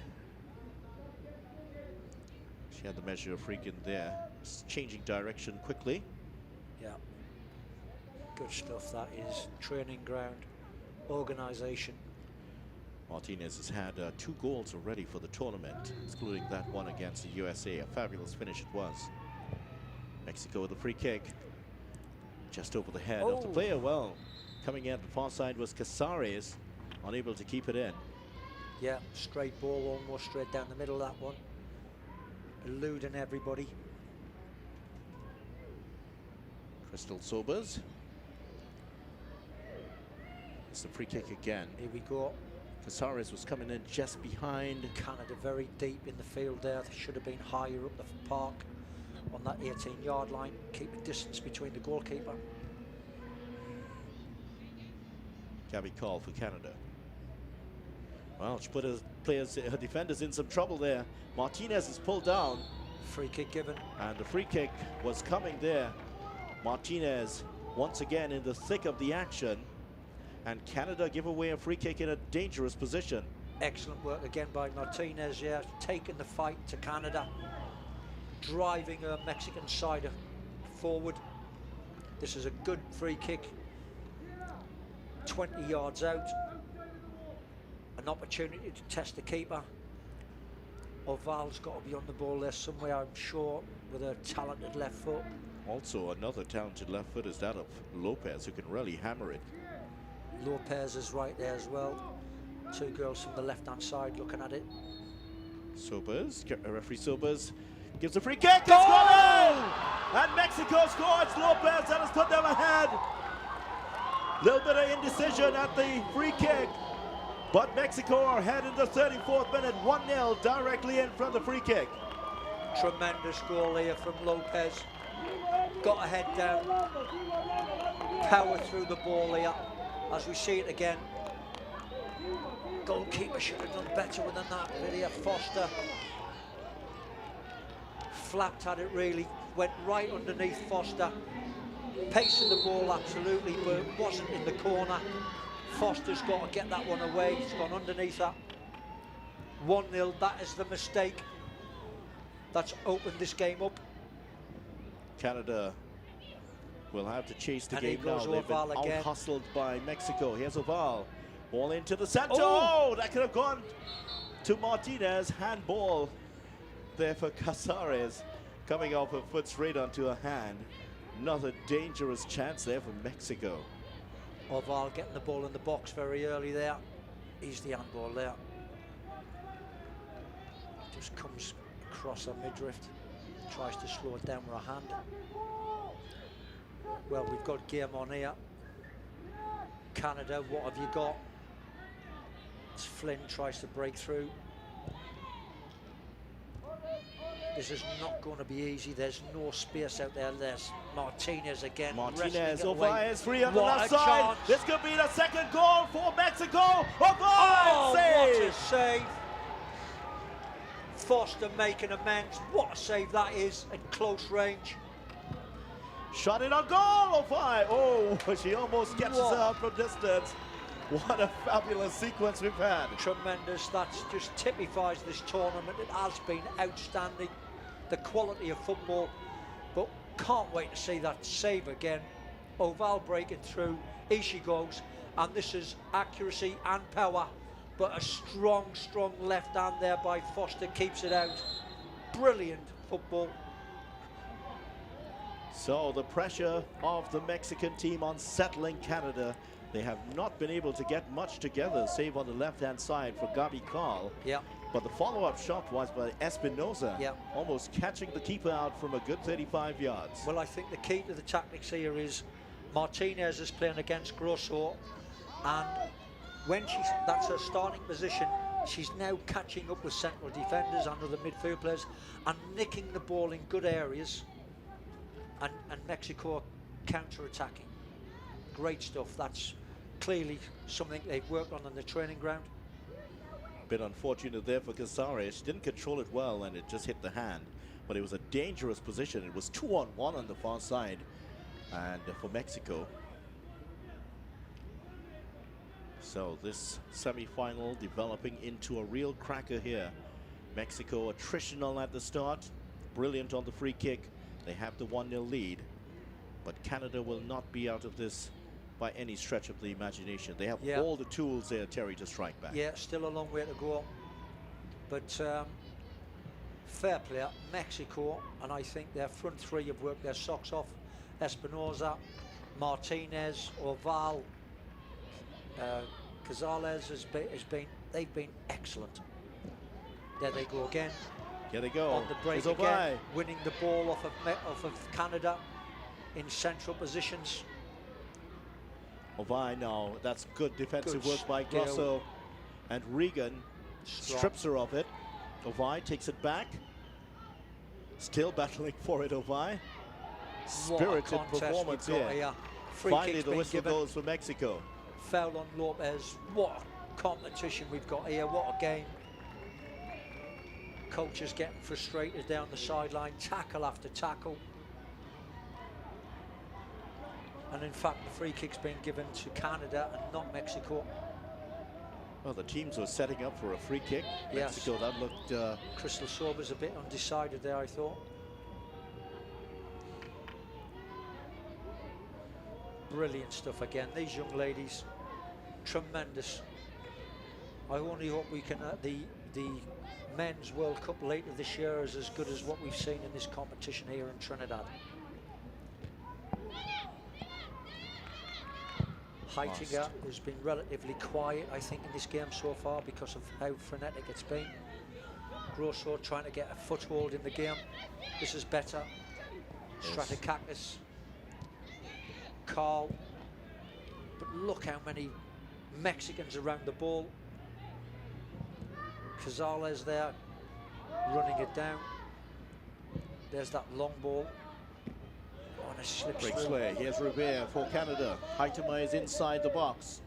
She had the measure of Regan there. Just changing direction quickly. Yeah. Good stuff, that is. Training ground, organisation. Martinez has had 2 goals already for the tournament, excluding that one against the USA. A fabulous finish it was. Mexico with a free kick. Just over the head of the player. Well, coming in at the far side was Casares, unable to keep it in. Yeah, straight ball, almost straight down the middle of that one. Eluding everybody. Crystal Sobers. It's the free kick again. Here we go. Casares was coming in just behind. Canada very deep in the field there. They should have been higher up the park on that 18-yard line. Keep a distance between the goalkeeper. Gabby Call for Canada. Well, she put her defenders in some trouble there. Martinez is pulled down. Free kick given. And the free kick was coming there. Martinez once again in the thick of the action. And Canada give away a free kick in a dangerous position. Excellent work again by Martinez, yeah, taking the fight to Canada, driving her Mexican side forward. This is a good free kick, 20 yards out. An opportunity to test the keeper. Oval's got to be on the ball there somewhere, I'm sure, with a talented left foot. Also, another talented left foot is that of Lopez, who can really hammer it. Lopez is right there as well. 2 girls from the left-hand side looking at it. Sobers, referee Sobers gives a free kick. It's gone in! And Mexico scores. Lopez that has put them ahead. Little bit of indecision at the free kick, but Mexico are ahead in the 34th minute, 1-0 directly in from the free kick. Tremendous goal here from Lopez. Got her head down, power through the ball here. As we see it again, goalkeeper should have done better than that. Lydia Foster flapped at it really, went right underneath Foster, pacing the ball absolutely, but it wasn't in the corner. Foster's got to get that one away. It's gone underneath that. 1-0, that is the mistake that's opened this game up. Canada will have to chase the And game now. They've been out-hustled by Mexico. Here's Oval. Ball into the center. Oh, that could have gone to Martinez. Handball there for Casares. Coming off her foot straight onto her hand. Another dangerous chance there for Mexico. Oval getting the ball in the box very early there. He's the handball there. Just comes across her midriff. Tries to slow it down with her hand. Well, we've got game on here. Canada, what have you got? As Flynn tries to break through. This is not going to be easy. There's no space out there. There's Martinez again. Martinez, Oval is free on the What left a side. chance. This could be the second goal for Mexico. Oval, Oh, save! what a save. Foster making amends. What a save that is at close range. Shot it on goal, Oval. Oh, she almost catches What? her out from distance. What a fabulous sequence we've had. Tremendous. That just typifies this tournament. It has been outstanding, the quality of football, but can't wait to see that save again. Oval breaking through, here she goes, and this is accuracy and power, but a strong left hand there by Foster keeps it out. Brilliant football. So the pressure of the Mexican team on settling Canada. They have not been able to get much together, save on the left-hand side for Gabi Carl. Yeah. But the follow-up shot was by Espinosa, Yeah. almost catching the keeper out from a good 35 yards. Well, I think the key to the tactics here is Martinez is playing against Grosso, and when that's her starting position, she's now catching up with central defenders under the midfield players and nicking the ball in good areas, and Mexico counter-attacking. Great stuff. That's clearly something they've worked on the training ground. A bit unfortunate there for Casares. She didn't control it well and it just hit the hand. But it was a dangerous position. It was 2-on-1 on the far side. And for Mexico. So this semi-final developing into a real cracker here. Mexico attritional at the start. Brilliant on the free kick. They have the 1-0 lead. But Canada will not be out of this by any stretch of the imagination. They have Yeah. all the tools there, Terry, to strike back. Yeah, still a long way to go. But fair play, Mexico, and I think their front three have worked their socks off. Espinosa, Martinez, Oval, Cazales they've been excellent. There they go again. Here they go. On the break Here's again, Ovi. winning the ball off of Canada in central positions. Ovi now, that's good defensive Good work by skill. Grosso. And Regan Strong. strips her of it. Ovi takes it back. Still battling for it, Ovi. What a Spirited contest performance we've got here. Free Finally, kick's the been whistle given. goes for Mexico. Foul on Lopez. What a competition we've got here. What a game. Coaches getting frustrated down the sideline, tackle after tackle. And in fact, the free kick's been given to Canada and not Mexico. Well, the teams were setting up for a free kick. Yes. Mexico, that looked... Crystal Sober's a bit undecided there, I thought. Brilliant stuff again. These young ladies, tremendous. I only hope we can, the Men's World Cup later this year is as good as what we've seen in this competition here in Trinidad. Heitinger has been relatively quiet, I think, in this game so far because of how frenetic it's been. Grosso trying to get a foothold in the game. This is better. Yes. Stratakakis, Carl. But look how many Mexicans around the ball. Cazales there, running it down. There's that long ball. Oh, and it slips Breaks through. play. Here's Revere for Canada. Heitema is inside the box.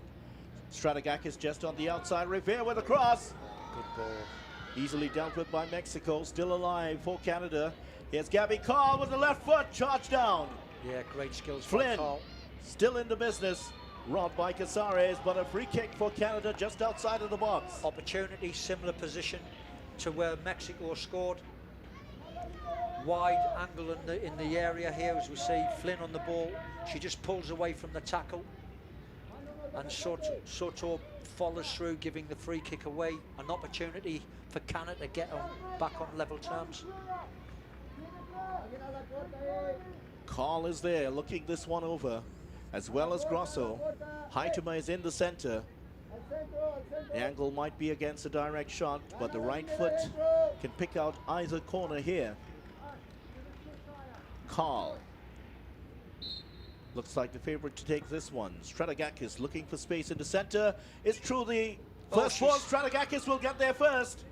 Strategakis just on the outside. Revere with a cross. Good ball. Easily dealt with by Mexico. Still alive for Canada. Here's Gabby Carl with the left foot. Charge down. Yeah, great skills from Flynn Carl. still in the business. Robbed by Casares, but a free kick for Canada just outside of the box. Opportunity, similar position to where Mexico scored. Wide angle in the area here, as we see Flynn on the ball. She just pulls away from the tackle, and Soto follows through, giving the free kick away. An opportunity for Canada to get back on level terms. Carl is there, looking this one over, as well as Grosso. Heitema is in the center. The angle might be against a direct shot, but the right foot can pick out either corner here. Carl looks like the favorite to take this one. Strategakis looking for space in the center. It's through the first ball. Strategakis will get there first.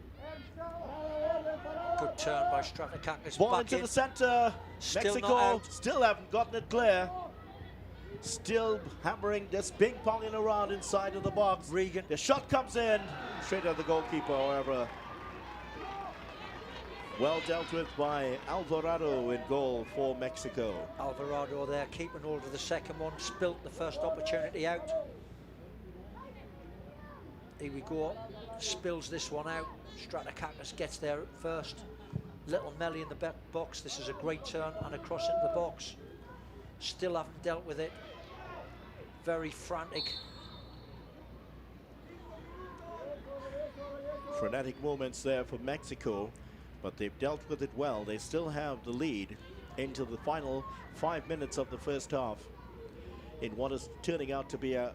Good turn by Stratakakis. Ball back into in. the center. Still Mexico not out. still haven't gotten it clear. Still hammering this ping-ponging around inside of the box. Regan. The shot comes in. Straight at the goalkeeper, however. Well dealt with by Alvarado in goal for Mexico. Alvarado there, keeping hold of the second one, spilt the first opportunity out. Here we go, spills this one out. Stratakakis gets there at first. Little Melly in the back box. This is a great turn and across into the box. Still haven't dealt with it. Very frantic. Frenetic moments there for Mexico, but they've dealt with it well. They still have the lead into the final 5 minutes of the first half in what is turning out to be a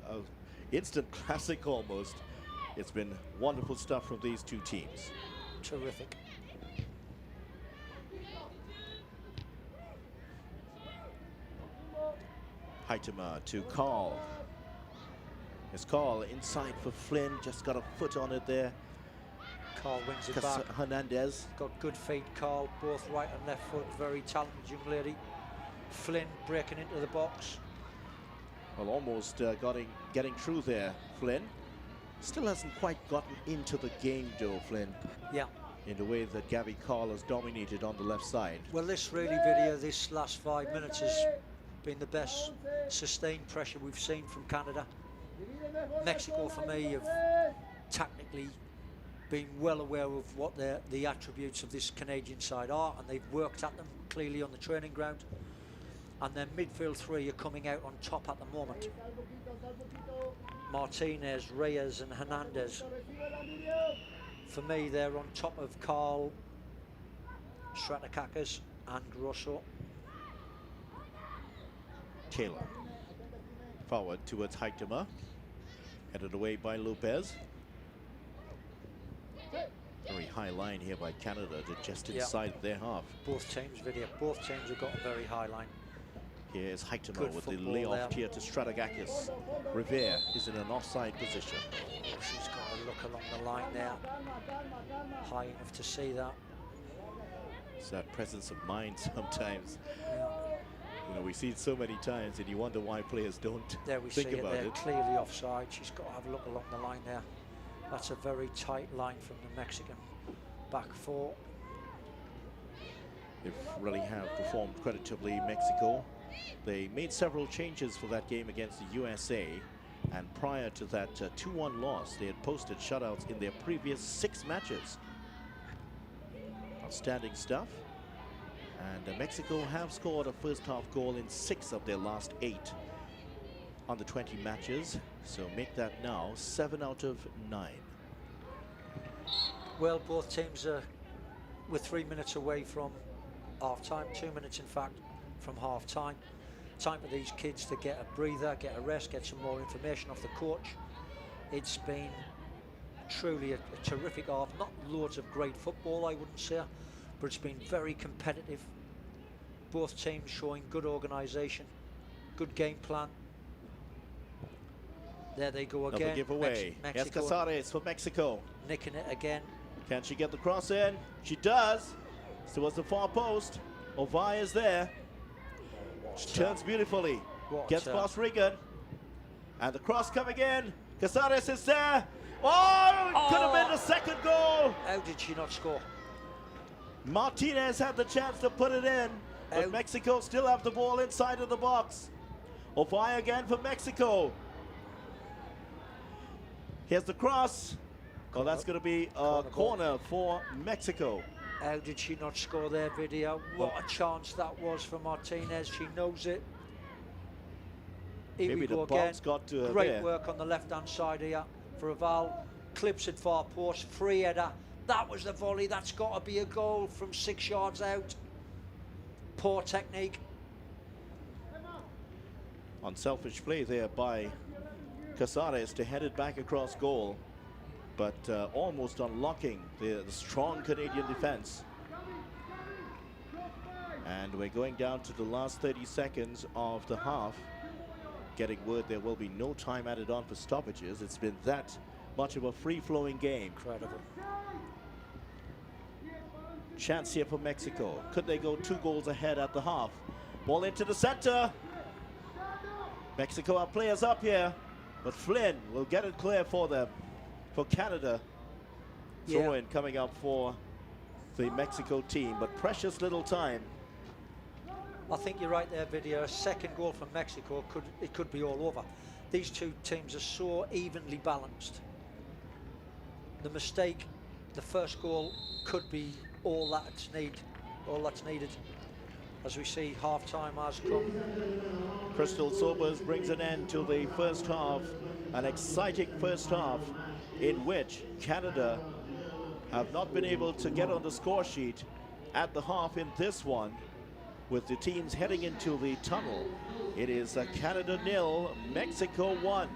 instant classic almost. It's been wonderful stuff from these two teams. Terrific. Heitema to Carl. It's Carl inside for Flynn, just got a foot on it there. Carl wins it back. Hernandez. Got good feet, Carl, both right and left foot. Very talented young lady. Flynn breaking into the box. Well, almost getting through there, Flynn. Still hasn't quite gotten into the game, though, Flynn. Yeah. In the way that Gabby Carl has dominated on the left side. Well, this this last 5 minutes has been the best sustained pressure we've seen from Canada. Mexico, for me, have tactically been well aware of what the attributes of this Canadian side are, and they've worked at them clearly on the training ground. and their midfield three are coming out on top at the moment. Martinez, Reyes and Hernandez. For me, they're on top of Carl, Stratakakis and Grosso. Taylor forward towards Heitema, headed away by Lopez. Very high line here by Canada to just inside their half. Both teams have got a very high line. Here's Heitema Good with the football layoff there. here to Stratakakis. Revere is in an offside position. She's got to look along the line there, high enough to see that. It's that presence of mind sometimes. Yeah. You know, we see it so many times and you wonder why players don't There we see think it about there, it. clearly offside. She's got to have a look along the line there. That's a very tight line from the Mexican back four. They really have performed creditably, Mexico. They made several changes for that game against the USA, and prior to that 2-1 loss, they had posted shutouts in their previous 6 matches. Outstanding stuff. And Mexico have scored a first half goal in 6 of their last 8 under-20 matches. So make that now 7 out of 9. Well, both teams are we're 3 minutes away from half time, 2 minutes in fact from half time. Time for these kids to get a breather, get a rest, get some more information off the coach. It's been truly a terrific half. Not loads of great football, I wouldn't say, but it's been very competitive. Both teams showing good organisation, good game plan. There they go again. Another giveaway. Here's Casares for Mexico. Nicking it again. Can she get the cross in? She does. Towards the far post. Ovai is there. She turns beautifully. Gets past Regan. And the cross coming in. Casares is there. Oh, could have been the second goal. How did she not score? Martinez had the chance to put it in, but Mexico still have the ball inside of the box. Ovai again for Mexico. Here's the cross. Oh, that's going to be a corner for Mexico. How did she not score there, Video? What a chance that was for Martinez. She knows it. Here Maybe we go the again. box got to her Great there. work on the left-hand side here for Aval. Clips it far post, free header. That was the volley. That's got to be a goal from 6 yards out. Poor technique. Unselfish play there by Casares to head it back across goal, but almost unlocking the strong Canadian defense. And we're going down to the last 30 seconds of the half. Getting word there will be no time added on for stoppages. It's been that much of a free-flowing game. Incredible. Chance here for Mexico. Could they go 2 goals ahead at the half? Ball into the center. Mexico have players up here, but Flynn will get it clear for them. For Canada, throw-in coming up for the Mexico team, but precious little time. I think you're right there, Video. A second goal from Mexico, it could be all over. These two teams are so evenly balanced. The mistake, the first goal, could be all that's needed. As we see, half-time has come. Crystal Sobers brings an end to the first half, an exciting first half in which Canada have not been able to get on the score sheet at the half in this one. With the teams heading into the tunnel, it is Canada 0, Mexico 1.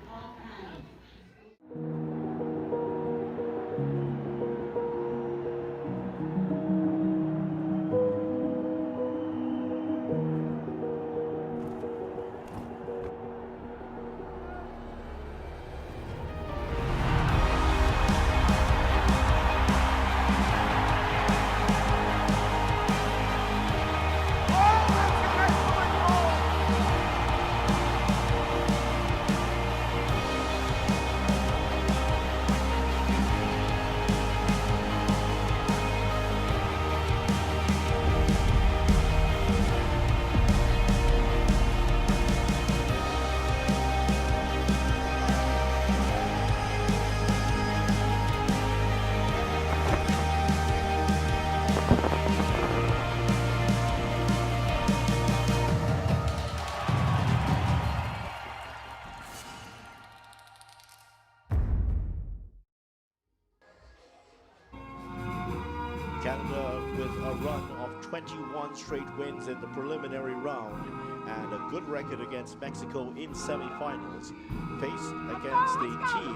Canada with a run of 21 straight wins in the preliminary round and a good record against Mexico in semi-finals, faced against the team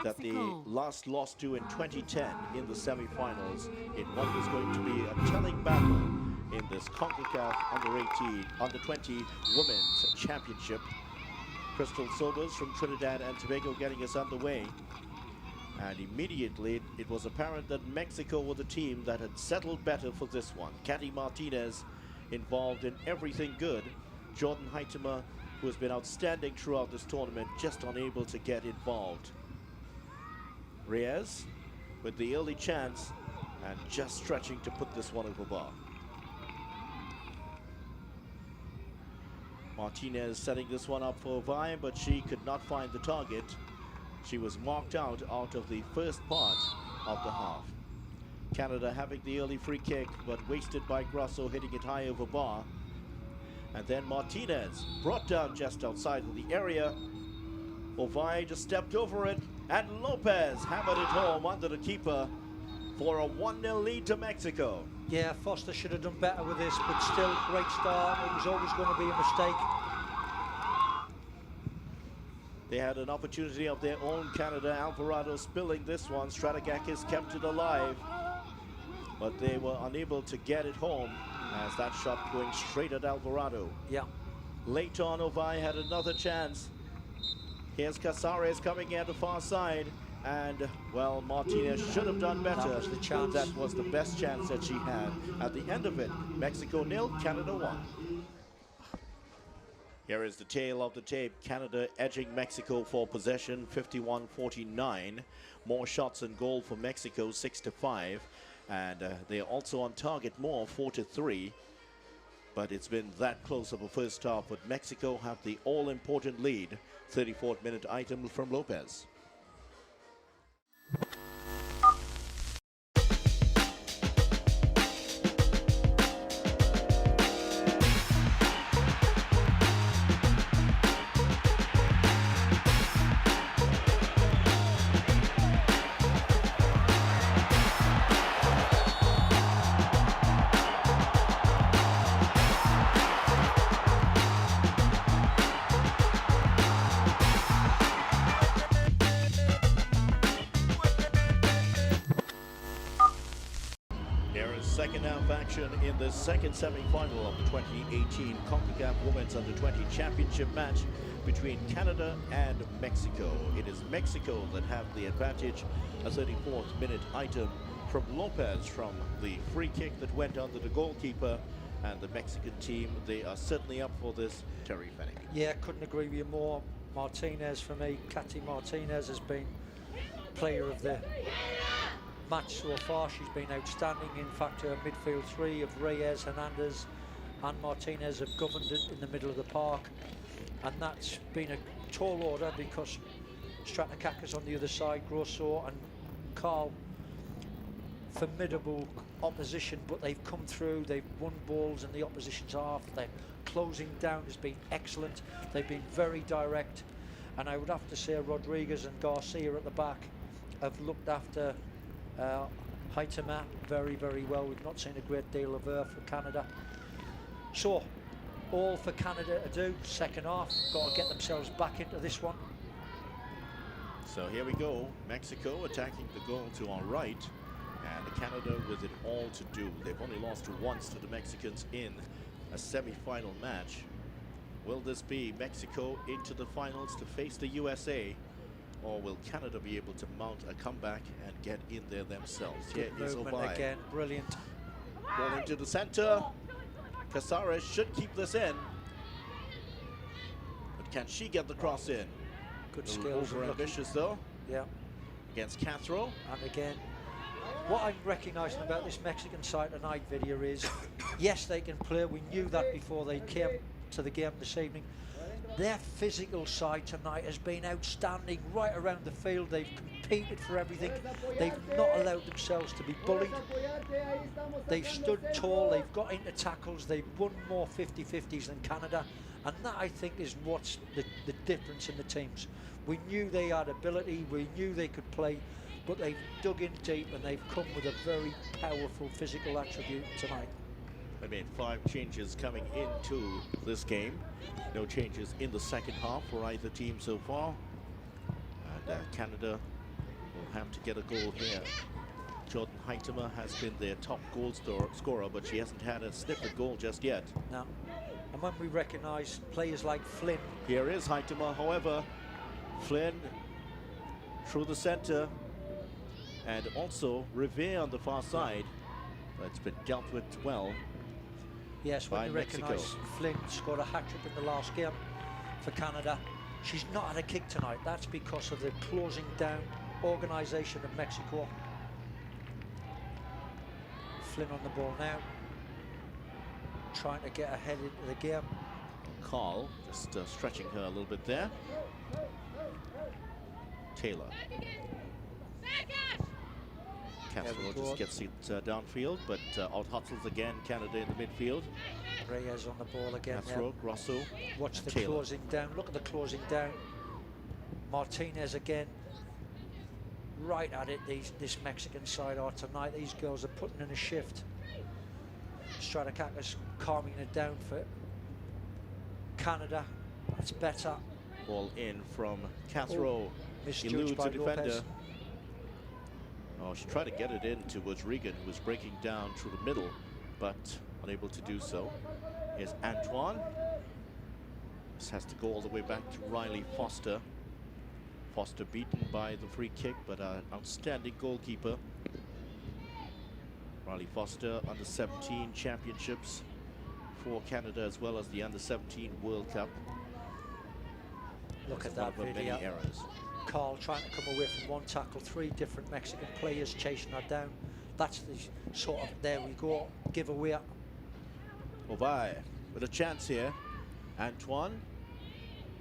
that they last lost to in 2010 in the semi-finals in what was going to be a telling battle in this Concacaf Under-20 Women's Championship. Crystal Sobers from Trinidad and Tobago getting us underway. And immediately it was apparent that Mexico were the team that had settled better for this one. Katy Martinez involved in everything good. Jordan Heitema, who has been outstanding throughout this tournament, just unable to get involved. Reyes with the early chance and just stretching to put this one over bar. Martinez setting this one up for Ovalle, but she could not find the target. She was marked out of the first part of the half. Canada having the early free kick, but wasted by Grosso, hitting it high over bar. And then Martinez brought down just outside of the area. Ovalle just stepped over it, and Lopez hammered it home under the keeper for a 1-0 lead to Mexico. Yeah, Foster should have done better with this, but still, great start. It was always going to be a mistake. They had an opportunity of their own, Canada. Alvarado spilling this one. Strategakis kept it alive, but they were unable to get it home as that shot going straight at Alvarado. Yeah. Late on, Ovalle had another chance. Here's Casares coming in at the far side, and, well, Martinez should have done better. That was the chance. That was the best chance that she had. At the end of it, Mexico 0, Canada 1. Here is the tail of the tape. Canada edging Mexico for possession, 51-49. More shots and goal for Mexico, 6-5. And they're also on target more, 4-3. But it's been that close of a first half. But Mexico have the all-important lead. 34th minute item from Lopez. Second half action in the second semi-final of the 2018 Concacaf Women's Under-20 Championship match between Canada and Mexico. It is Mexico that have the advantage. A 34th minute item from Lopez from the free kick that went under the goalkeeper. And the Mexican team, they are certainly up for this. Terry Fennick. Yeah, couldn't agree with you more. Martinez for me. Katy Martinez has been player of the match so far. She's been outstanding. In fact, her midfield three of Reyes, Hernandez and Martinez have governed it in the middle of the park, and that's been a tall order because Strategakis on the other side, Grosso and Carl, formidable opposition, but they've come through, they've won balls in the opposition's half. Their closing down has been excellent. They've been very direct, and I would have to say Rodriguez and Garcia at the back have looked after Heitema very, very well. We've not seen a great deal of her for Canada. So, all for Canada to do. Second half, got to get themselves back into this one. So here we go. Mexico attacking the goal to our right, and Canada with it all to do. They've only lost once to the Mexicans in a semi-final match. Will this be Mexico into the finals to face the USA? Or will Canada be able to mount a comeback and get in there themselves? Here is Ovalle. Again, brilliant. Ball into the center. Casares should keep this in. But can she get the cross in? Good skills. Over ambitious though. Yeah. Against Castro. And again, what I'm recognising about this Mexican side tonight video is, yes, they can play. We knew that before they came to the game this evening. Their physical side tonight has been outstanding right around the field. They've competed for everything. They've not allowed themselves to be bullied. They've stood tall. They've got into tackles. They've won more 50-50s than Canada. And that, I think, is what's the difference in the teams. We knew they had ability, we knew they could play, but they've dug in deep and they've come with a very powerful physical attribute tonight. I mean, 5 changes coming into this game. No changes in the second half for either team so far. And Canada will have to get a goal here. Jordan Heitemer has been their top goal scorer, but she hasn't had a sniff at goal just yet. No. And when we recognise players like Flynn. Here is Heitemer, however. Flynn through the centre. And also Revere on the far side. That's been dealt with well. Yes, when you recognise Flynn scored a hat-trick in the last game for Canada. She's not had a kick tonight. That's because of the closing down organisation of Mexico. Flynn on the ball now, trying to get ahead into the game. Carl just stretching her a little bit there. Taylor. Castro just gets it downfield, but out hustles again Canada in the midfield. Reyes on the ball again. Castro, Grosso. Watch the Taylor. closing down. Look at the closing down. Martinez again. Right at it, this Mexican side are tonight. These girls are putting in a shift. Stratakakis calming it down for Canada. That's better. Ball in from Castro. Misjudged Eludes by a defender. Lopez. Oh, she tried to get it in towards Regan, who was breaking down through the middle, but unable to do so. Here's Antoine. This has to go all the way back to Riley Foster. Foster beaten by the free kick, but an outstanding goalkeeper. Riley Foster, under-17 championships for Canada, as well as the under-17 World Cup. Look at that Many video. errors. Carl trying to come away from one tackle, 3 different Mexican players chasing her down. That's the sort of, there we go, giveaway. Ovalle with a chance here. Antoine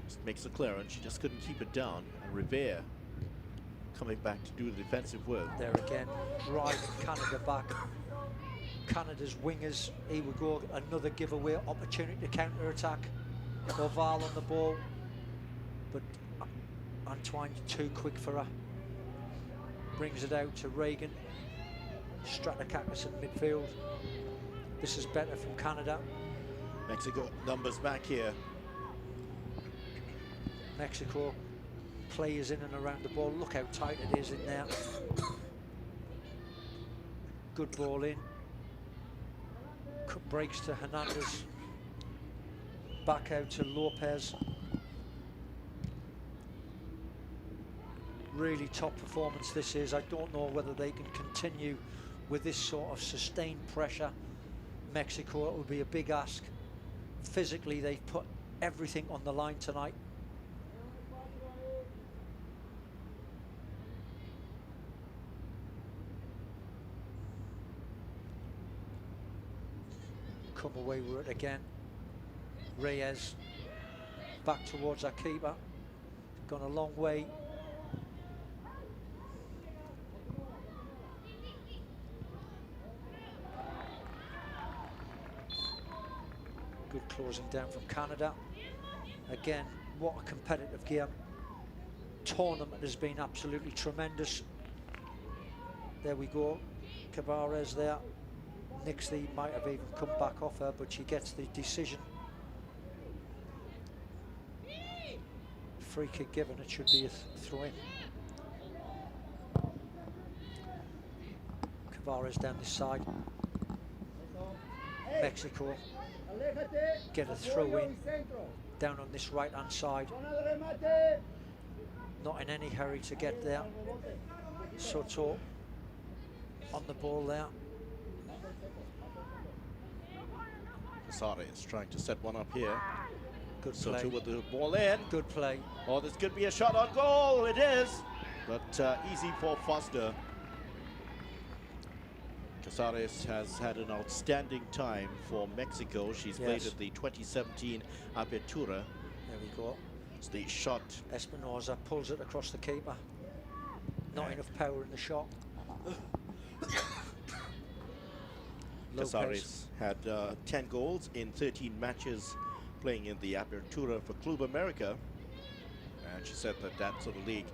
just makes a clearance. She just couldn't keep it down. And Revere coming back to do the defensive work. There again, driving Canada back. Canada's wingers, here we go, another giveaway opportunity to counter-attack. Ovalle on the ball, but Antoine's too quick for her. Brings it out to Reagan. Stratakakis in midfield. This is better from Canada. Mexico numbers back here. Mexico players in and around the ball. Look how tight it is in there. Good ball in. Breaks to Hernandez. Back out to Lopez. Really top performance this is. I don't know whether they can continue with this sort of sustained pressure. Mexico, it would be a big ask. Physically, they've put everything on the line tonight. Come away with it again. Reyes back towards our keeper. Gone a long way. Good closing down from Canada. Again, what a competitive game. Tournament has been absolutely tremendous. There we go. Tavares there. Nixley might have even come back off her, but she gets the decision. Free kick given, it should be a throw-in. Tavares down this side. Mexico get a throw-in down on this right-hand side. Not in any hurry to get there. Soto on the ball there. Casada is trying to set one up here. Good Soto play. with the ball in. Good play. Oh, this could be a shot on goal. It is. But easy for Foster. Casares has had an outstanding time for Mexico. She's played at the 2017 Apertura. There we go. It's the shot. Espinosa pulls it across the keeper. Not enough power in the shot. Casares had 10 goals in 13 matches playing in the Apertura for Club America. And she said that that sort of league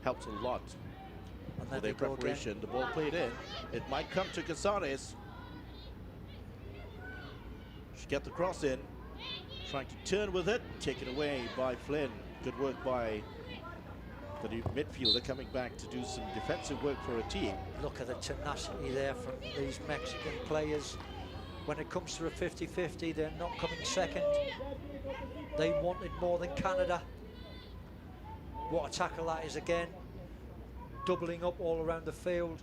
helps a lot And for then their they go again. preparation. The ball played in. It might come to Casares. She get the cross in. Trying to turn with it. Taken away by Flynn. Good work by the midfielder coming back to do some defensive work for a team. Look at the tenacity there from these Mexican players. When it comes to a 50-50, they're not coming second. They wanted more than Canada. What a tackle that is again. Doubling up all around the field.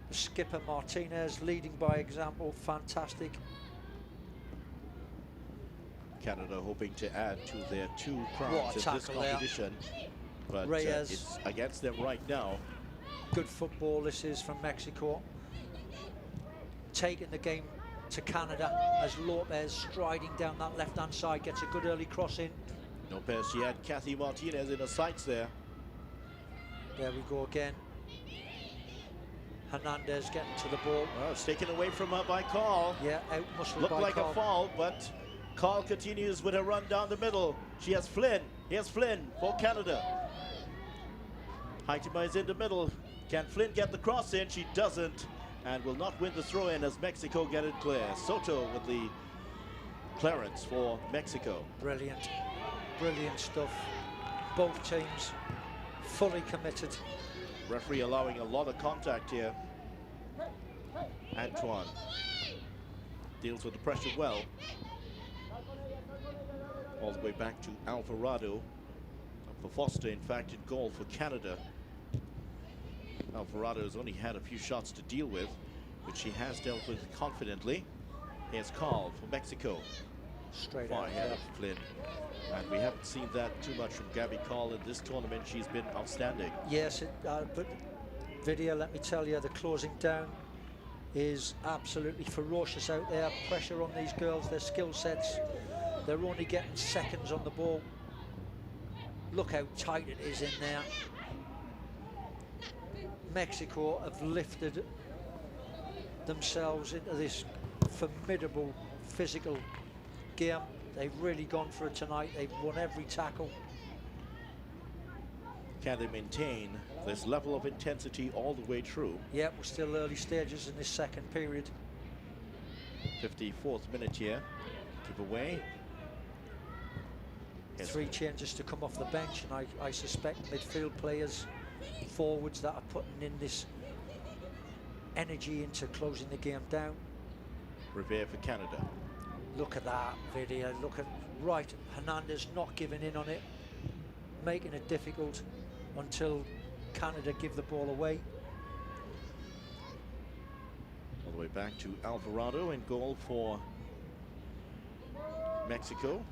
The skipper Martinez leading by example, fantastic. Canada hoping to add to their 2 What crowns a in this tackle there. competition. But Reyes. it's against them right now. Good football this is from Mexico. Taking the game to Canada as Lopez striding down that left-hand side, gets a good early cross in. Lopez, she had Kathy Martinez in her sights there. There we go again. Hernandez getting to the ball. Oh, it's taken away from her by Carl. Yeah, out muscled Looked by like Carl. a foul, but Carl continues with a run down the middle. She has Flynn. Here's Flynn for Canada. Heitima is in the middle. Can Flynn get the cross in? She doesn't, and will not win the throw-in as Mexico get it clear. Soto with the clearance for Mexico. Brilliant, brilliant stuff. Both teams fully committed. Referee allowing a lot of contact here. Antoine deals with the pressure well. All the way back to Alvarado. For Foster, in fact, in goal for Canada. Alvarado has only had a few shots to deal with, which she has dealt with confidently. Here's Carl for Mexico. Straight Far out. ahead Yeah. of Flynn. And we haven't seen that too much from Gabby Carl in this tournament. She's been outstanding. Yes, but Vidya, let me tell you, the closing down is absolutely ferocious out there. Pressure on these girls, their skill sets. They're only getting seconds on the ball. Look how tight it is in there. Mexico have lifted themselves into this formidable physical game. They've really gone for it tonight. They've won every tackle. Can they maintain this level of intensity all the way through? Yeah, we're still early stages in this second period. 54th minute here. Give away. Yes. 3 changes to come off the bench, and I suspect midfield players, forwards that are putting in this energy into closing the game down. Revere for Canada. Look at that video. Look at right. Hernandez not giving in on it, making it difficult until Canada give the ball away. All the way back to Alvarado in goal for Mexico.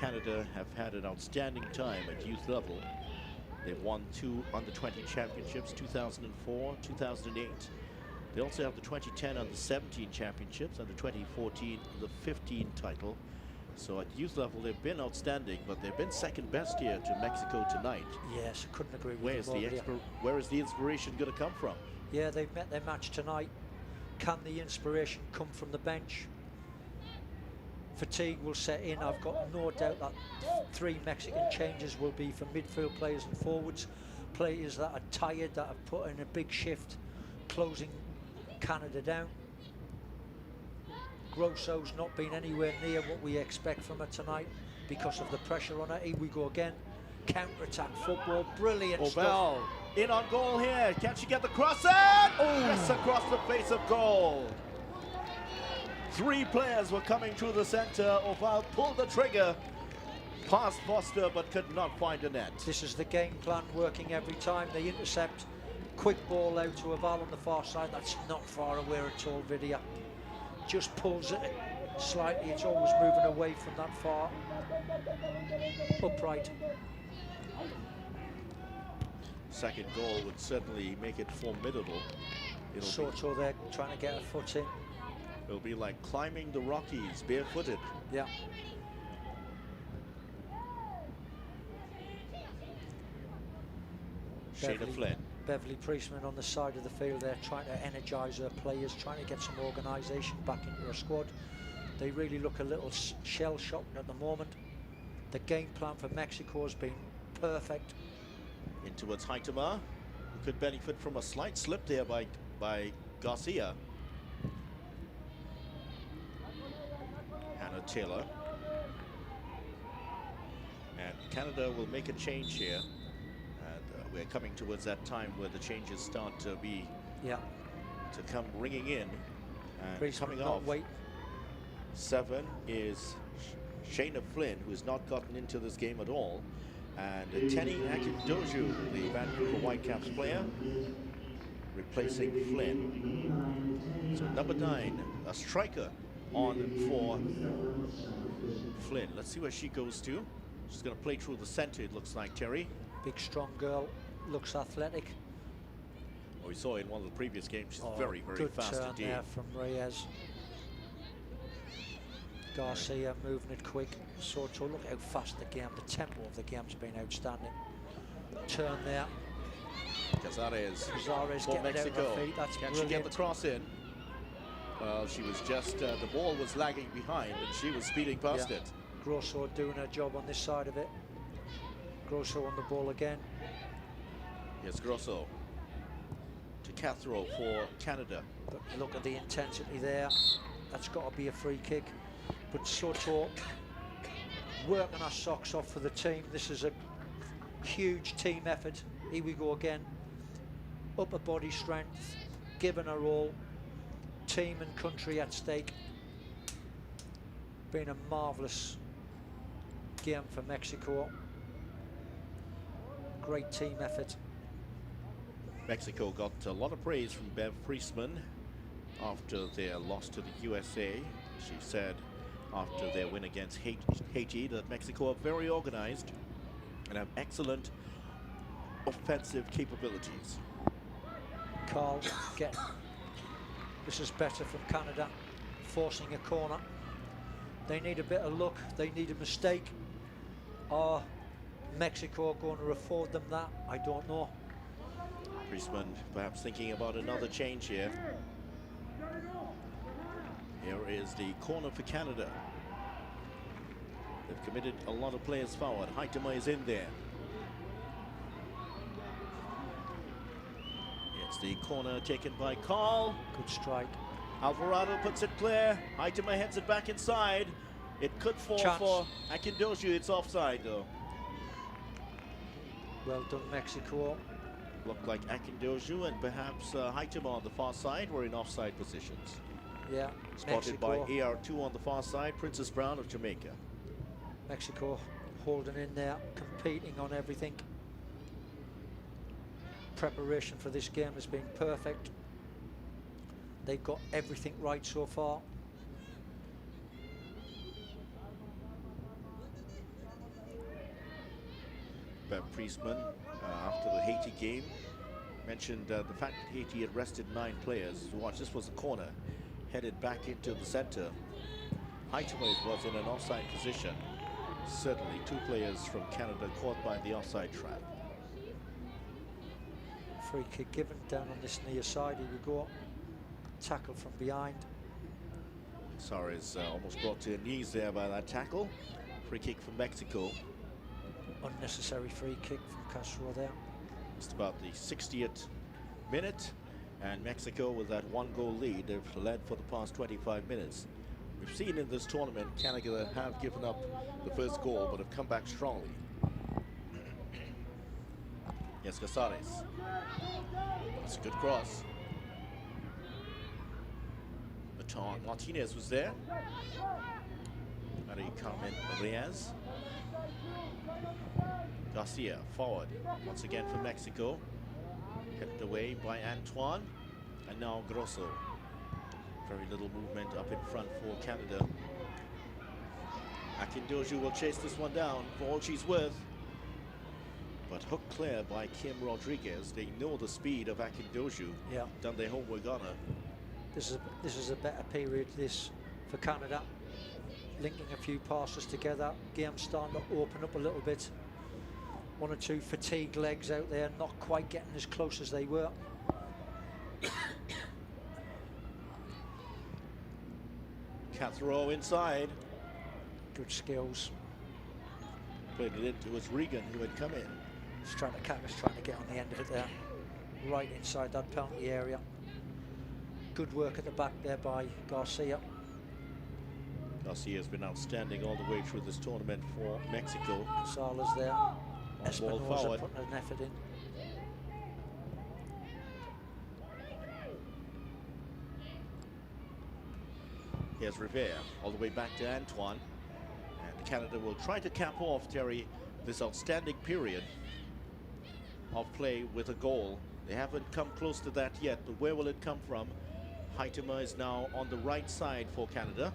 Canada have had an outstanding time at youth level. They've won 2 Under-20 championships, 2004, 2008. They also have the 2010 Under-17 championships, and the 2014 Under-15 title. So at youth level, they've been outstanding, but they've been second best here to Mexico tonight. Yes, I couldn't agree with Where is the inspiration going to come from? Yeah, they've met their match tonight. Can the inspiration come from the bench? Fatigue will set in. I've got no doubt that 3 Mexican changes will be for midfield players and forwards. Players that are tired, that have put in a big shift, closing Canada down. Grosso's not been anywhere near what we expect from her tonight because of the pressure on her. Here we go again. Counter-attack football, brilliant stuff. Oval in on goal here. Can she get the cross in? Oh, yes, across the face of goal. 3 players were coming through the center. Oval pulled the trigger. Past Foster, but could not find a net. This is the game plan working every time. They intercept. Quick ball out to Oval on the far side. That's not far away at all, Vidya. Just pulls it slightly. It's always moving away from that far. Upright. Second goal would certainly make it formidable. Soto there trying to get a foot in. It'll be like climbing the Rockies barefooted. Yeah. Shayna Flynn. Beverly Priestman on the side of the field there, trying to energise her players, trying to get some organisation back into her squad. They really look a little shell-shocked at the moment. The game plan for Mexico has been perfect. In towards Haitama, who could benefit from a slight slip there by Garcia. Hannah Taylor. And Canada will make a change here. And we're coming towards that time where the changes start to be to come ringing in. And coming off. 7 is Shayna Flynn, who has not gotten into this game at all. And Tenny Akindoju, the Vancouver Whitecaps player, replacing Flynn. So number 9, a striker on for Flynn. Let's see where she goes to. She's going to play through the center, it looks like, Terry. Big, strong girl, looks athletic. Oh, we saw in one of the previous games, she's very, very good fast turn indeed. there from Reyes. Garcia moving it quick. Soto, look how fast the tempo of the game's been outstanding. Turn there. Cazares Cazares for getting Mexico. it out of her feet. That's Can brilliant. she get the cross in? Well, she was just, the ball was lagging behind and she was speeding past it. Grosso doing her job on this side of it. Grosso on the ball again. Here's Grosso to Cathro for Canada. But look at the intensity there. That's got to be a free kick. But Soto working our socks off for the team. This is a huge team effort. Here we go again. Upper body strength, giving her all. Team and country at stake. Been a marvellous game for Mexico. Great team effort. Mexico got a lot of praise from Bev Priestman after their loss to the USA. She said after their win against Haiti that Mexico are very organized and have excellent offensive capabilities. Carl, this is better from Canada, forcing a corner. They need a bit of luck, they need a mistake. Are Mexico going to afford them that? I don't know. Priestman perhaps thinking about another change here. Here is the corner for Canada. They've committed a lot of players forward. Haitama is in there. It's the corner taken by Carl. Good strike. Alvarado puts it clear. Haitama heads it back inside. It could fall for Akindoju. It's offside though. Well done, Mexico. Looked like Akindoju and perhaps Haitama on the far side were in offside positions. Yeah, Spotted by AR2 on the far side, Princess Brown of Jamaica. Mexico holding in there, competing on everything. Preparation for this game has been perfect. They've got everything right so far. Bev Priestman, after the Haiti game, mentioned the fact that Haiti had rested 9 players. Watch, this was a corner, headed back into the center. Haitama was in an offside position. Certainly 2 players from Canada caught by the offside trap. Free kick given down on this near side. Here we go. Tackle from behind. Suarez almost brought to her knees there by that tackle. Free kick from Mexico. Unnecessary free kick from Castro there. Just about the 60th minute, and Mexico with that 1-goal lead. They've led for the past 25 minutes. We've seen in this tournament Canada have given up the first goal but have come back strongly. Yes, Cazares. That's a good cross. Martinez was there. Marie Carmen Reyes. Garcia forward once again for Mexico. Kept away by Antoine. And now Grosso. Very little movement up in front for Canada. Akindoju will chase this one down for all she's worth. But hooked clear by Kim Rodriguez. They know the speed of Akindoju. Yeah. Done their homework on her. This is a better period, this, for Canada. Linking a few passes together. Game starting to open up a little bit. 1 or 2 fatigued legs out there, not quite getting as close as they were. Cathro inside. Good skills. Played it into, it was Regan who had come in. Stratocac was trying to get on the end of it there, right inside that penalty area. Good work at the back there by Garcia. Garcia has been outstanding all the way through this tournament for Mexico. Sala's there. Ball Espinosa forward. putting an effort in. Here's Rivera all the way back to Antoine. And Canada will try to cap off, Terry, this outstanding period of play with a goal. They haven't come close to that yet, but where will it come from? Heitema is now on the right side for Canada.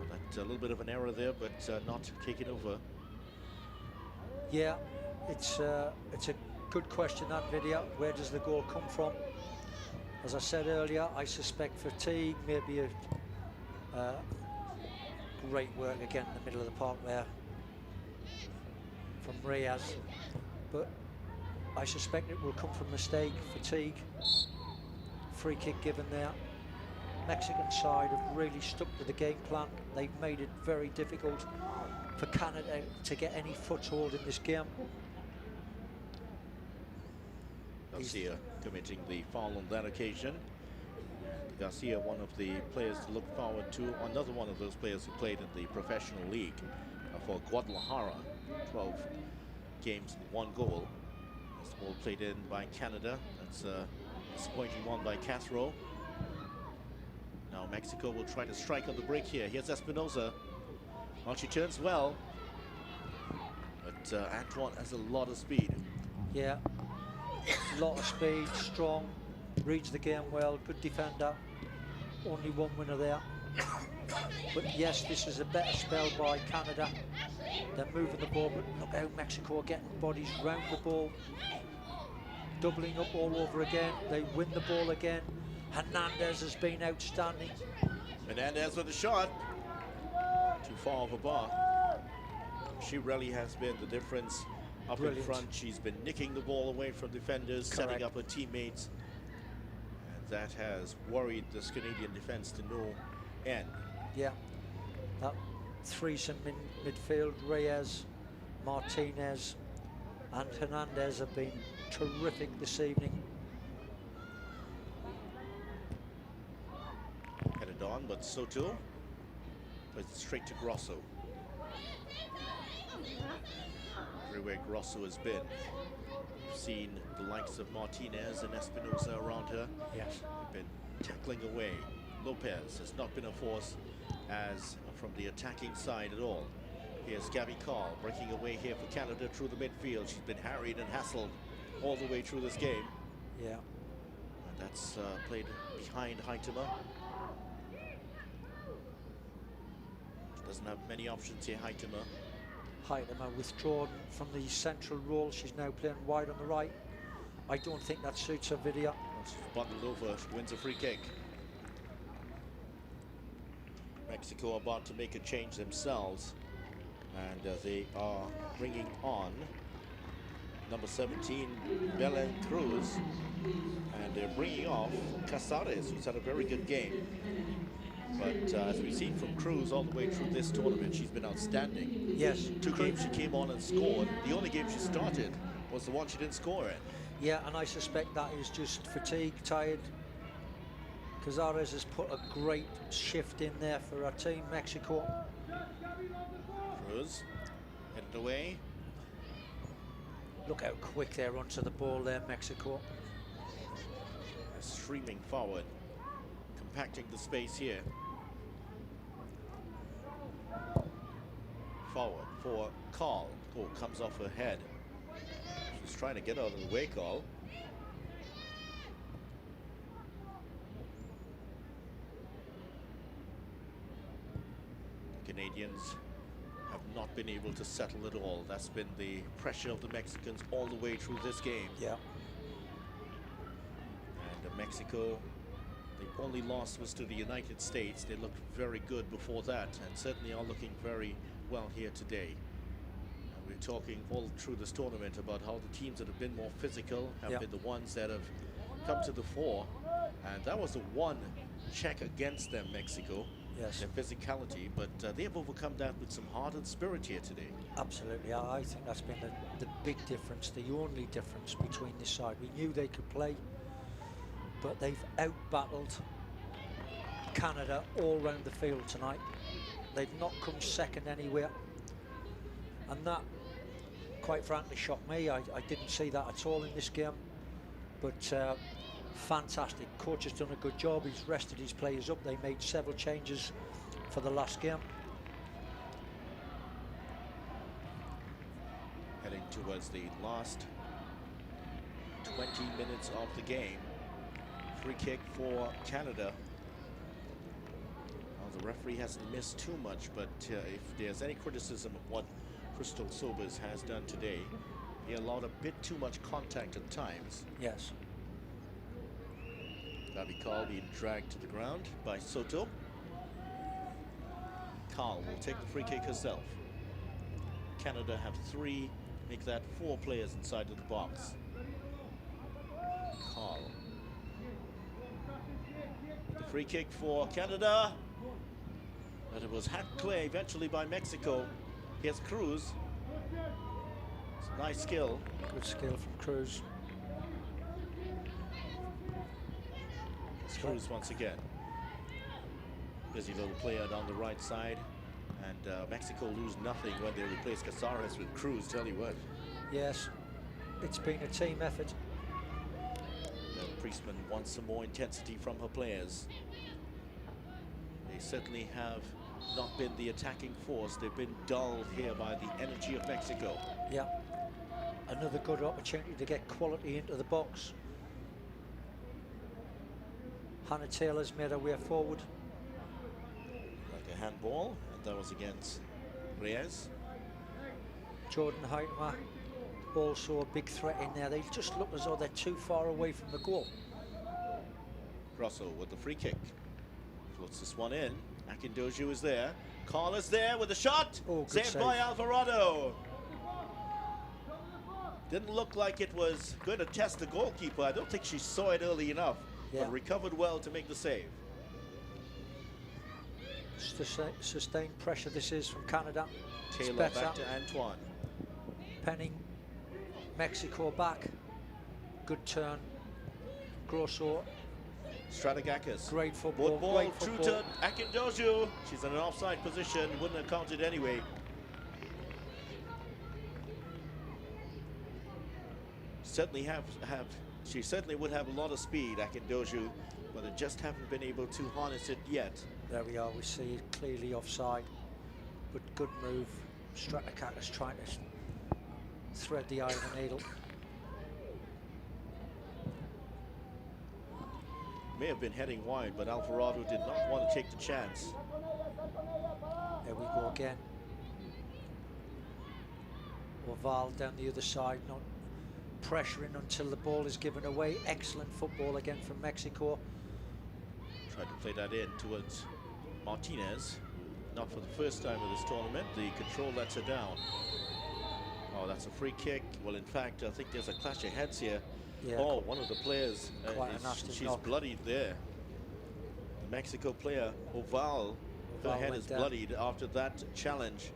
That's a little bit of an error there, but not taking over. Yeah, it's a good question, that video. Where does the goal come from? As I said earlier, I suspect fatigue, maybe a great work again in the middle of the park there from Reyes, but I suspect it will come from mistake, fatigue. Free kick given there. Mexican side have really stuck to the game plan. They've made it very difficult for Canada to get any foothold in this game. Garcia committing the foul on that occasion. Garcia, one of the players to look forward to, another one of those players who played in the professional league for Guadalajara. 12 games and 1 goal. This ball played in by Canada. That's a disappointing one by Castro. Now Mexico will try to strike on the break here. Here's Espinosa. Well, she turns well, but Antoine has a lot of speed. Yeah, a lot of speed, strong, reads the game well, good defender. Only one winner there. But yes, this is a better spell by Canada. They're moving the ball, but look how Mexico are getting bodies round the ball. Doubling up all over again. They win the ball again. Hernandez has been outstanding. Hernandez with a shot. Too far off a bar. She really has been the difference up Brilliant. in front. She's been nicking the ball away from defenders, Correct. setting up her teammates. And that has worried this Canadian defense to no end. Yeah, that threesome in midfield, Reyes, Martinez and Hernandez have been terrific this evening. Headed on, but Soto plays it straight to Grosso. Everywhere Grosso has been, we've seen the likes of Martinez and Espinosa around her. Yes. They've been tackling away. Lopez has not been a force as from the attacking side at all. Here's Gabby Carl breaking away here for Canada through the midfield. She's been harried and hassled all the way through this game. Yeah. And that's played behind Heitema. Doesn't have many options here, Heitema. Heitema withdrawn from the central role. She's now playing wide on the right. I don't think that suits her video. She's bundled over. She wins a free kick. Mexico about to make a change themselves, and they are bringing on number 17, Belen Cruz, and they're bringing off Casares, who's had a very good game. But as we've seen from Cruz all the way through this tournament, she's been outstanding. Yes. 2 games she came on and scored. The only game she started was the one she didn't score in. Yeah, and I suspect that is just fatigue, tired. Casares has put a great shift in there for our team, Mexico. Cruz headed away. Look how quick they're onto the ball there, Mexico. They're streaming forward, compacting the space here. Forward for Carl. Oh, comes off her head. She's trying to get out of the way, Carl. Canadians have not been able to settle at all. That's been the pressure of the Mexicans all the way through this game. Yeah. And Mexico, the only loss was to the United States. They looked very good before that, and certainly are looking very well here today. And we're talking all through this tournament about how the teams that have been more physical have been the ones that have come to the fore. And that was the one check against them, Mexico. Yes. their physicality, but they have overcome that with some heart and spirit here today. Absolutely. I think that's been the big difference, the only difference between this side. We knew they could play, but they've out-battled Canada all round the field tonight. They've not come second anywhere, and that, quite frankly, shocked me. I didn't see that at all in this game, but fantastic. Coach has done a good job. He's rested his players up. They made several changes for the last game. Heading towards the last 20 minutes of the game. Free kick for Canada. Well, the referee hasn't missed too much, but if there's any criticism of what Crystal Sobers has done today, he allowed a bit too much contact at times. Yes. Gabi Carl being dragged to the ground by Soto. Carl will take the free kick herself. Canada have 3, make that 4 players inside of the box. Carl. The free kick for Canada. But it was hacked clear eventually by Mexico. Here's Cruz. It's a nice skill. Good skill from Cruz. Cruz once again. Busy little player down the right side. And Mexico lose nothing when they replace Casares with Cruz, tell you what. Yes, it's been a team effort. Priestman wants some more intensity from her players. They certainly have not been the attacking force. They've been dulled here by the energy of Mexico. Yeah, another good opportunity to get quality into the box. Hannah Taylor's made her way forward. Like a handball, and that was against Reyes. Jordan Heitmer, also a big threat in there. They just look as though they're too far away from the goal. Russell with the free kick. Floats this one in. Akindoju is there. Carl is there with a shot. Oh, good saved save by Alvarado. Didn't look like it was going to test the goalkeeper. I don't think she saw it early enough, but recovered well to make the save. Sustained pressure this is from Canada. Taylor back to Antoine. Penning Mexico back. Good turn. Grosso. Strategakis. Great football. Good ball great through football. to Akindoju. She's in an offside position. Wouldn't have counted anyway. She certainly would have a lot of speed, Akindoju, but they just haven't been able to harness it yet. There we are. We see it clearly offside, but good move. Strategakis trying to thread the eye of the needle. May have been heading wide, but Alvarado did not want to take the chance. There we go again. Oval down the other side, not pressuring until the ball is given away. Excellent football again from Mexico. Tried to play that in towards Martinez. Not for the first time in this tournament. The control lets her down. Oh, that's a free kick. Well, in fact, I think there's a clash of heads here. Yeah, oh, one of the players, she's knock. bloodied there. The Mexico player, Oval, her head is bloodied after that challenge.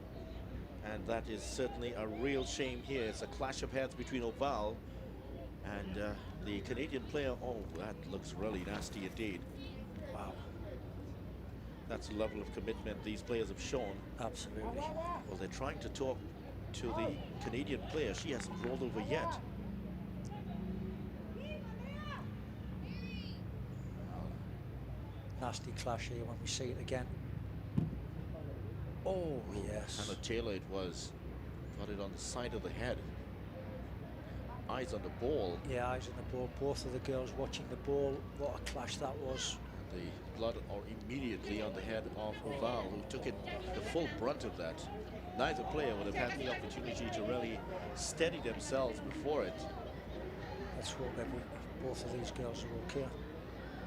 And that is certainly a real shame here. It's a clash of heads between Oval and the Canadian player. Oh, that looks really nasty indeed. Wow. That's the level of commitment these players have shown. Absolutely. Well, they're trying to talk to the Canadian player. She hasn't rolled over yet. Nasty clash here when we see it again. Oh, yes. Hannah Taylor it was. Got it on the side of the head. Eyes on the ball. Yeah, eyes on the ball. Both of the girls watching the ball. What a clash that was. The blood immediately on the head of Oval, who took it the full brunt of that. Neither player would have had the opportunity to really steady themselves before it. Let's hope both of these girls are okay.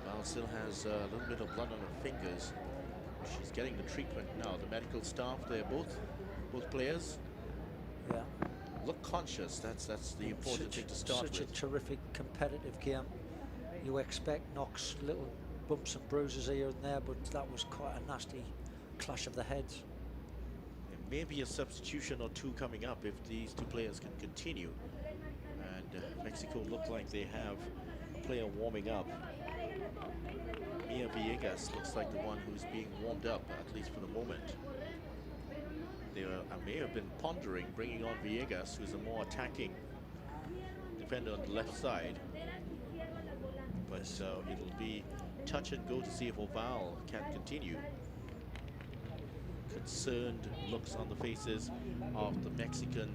Val still has a little bit of blood on her fingers. She's getting the treatment now. The medical staff, they're both players. Yeah. Look conscious. That's the important thing to start with. Such a terrific competitive game. You expect knocks, little bumps and bruises here and there, but that was quite a nasty clash of the heads. There may be a substitution or two coming up if these two players can continue. And Mexico look like they have a player warming up. Mia Villegas looks like the one who's being warmed up, at least for the moment. I may have been pondering bringing on Villegas, who's a more attacking defender on the left side. But it'll be touch and go to see if Oval can continue. Concerned looks on the faces of the Mexican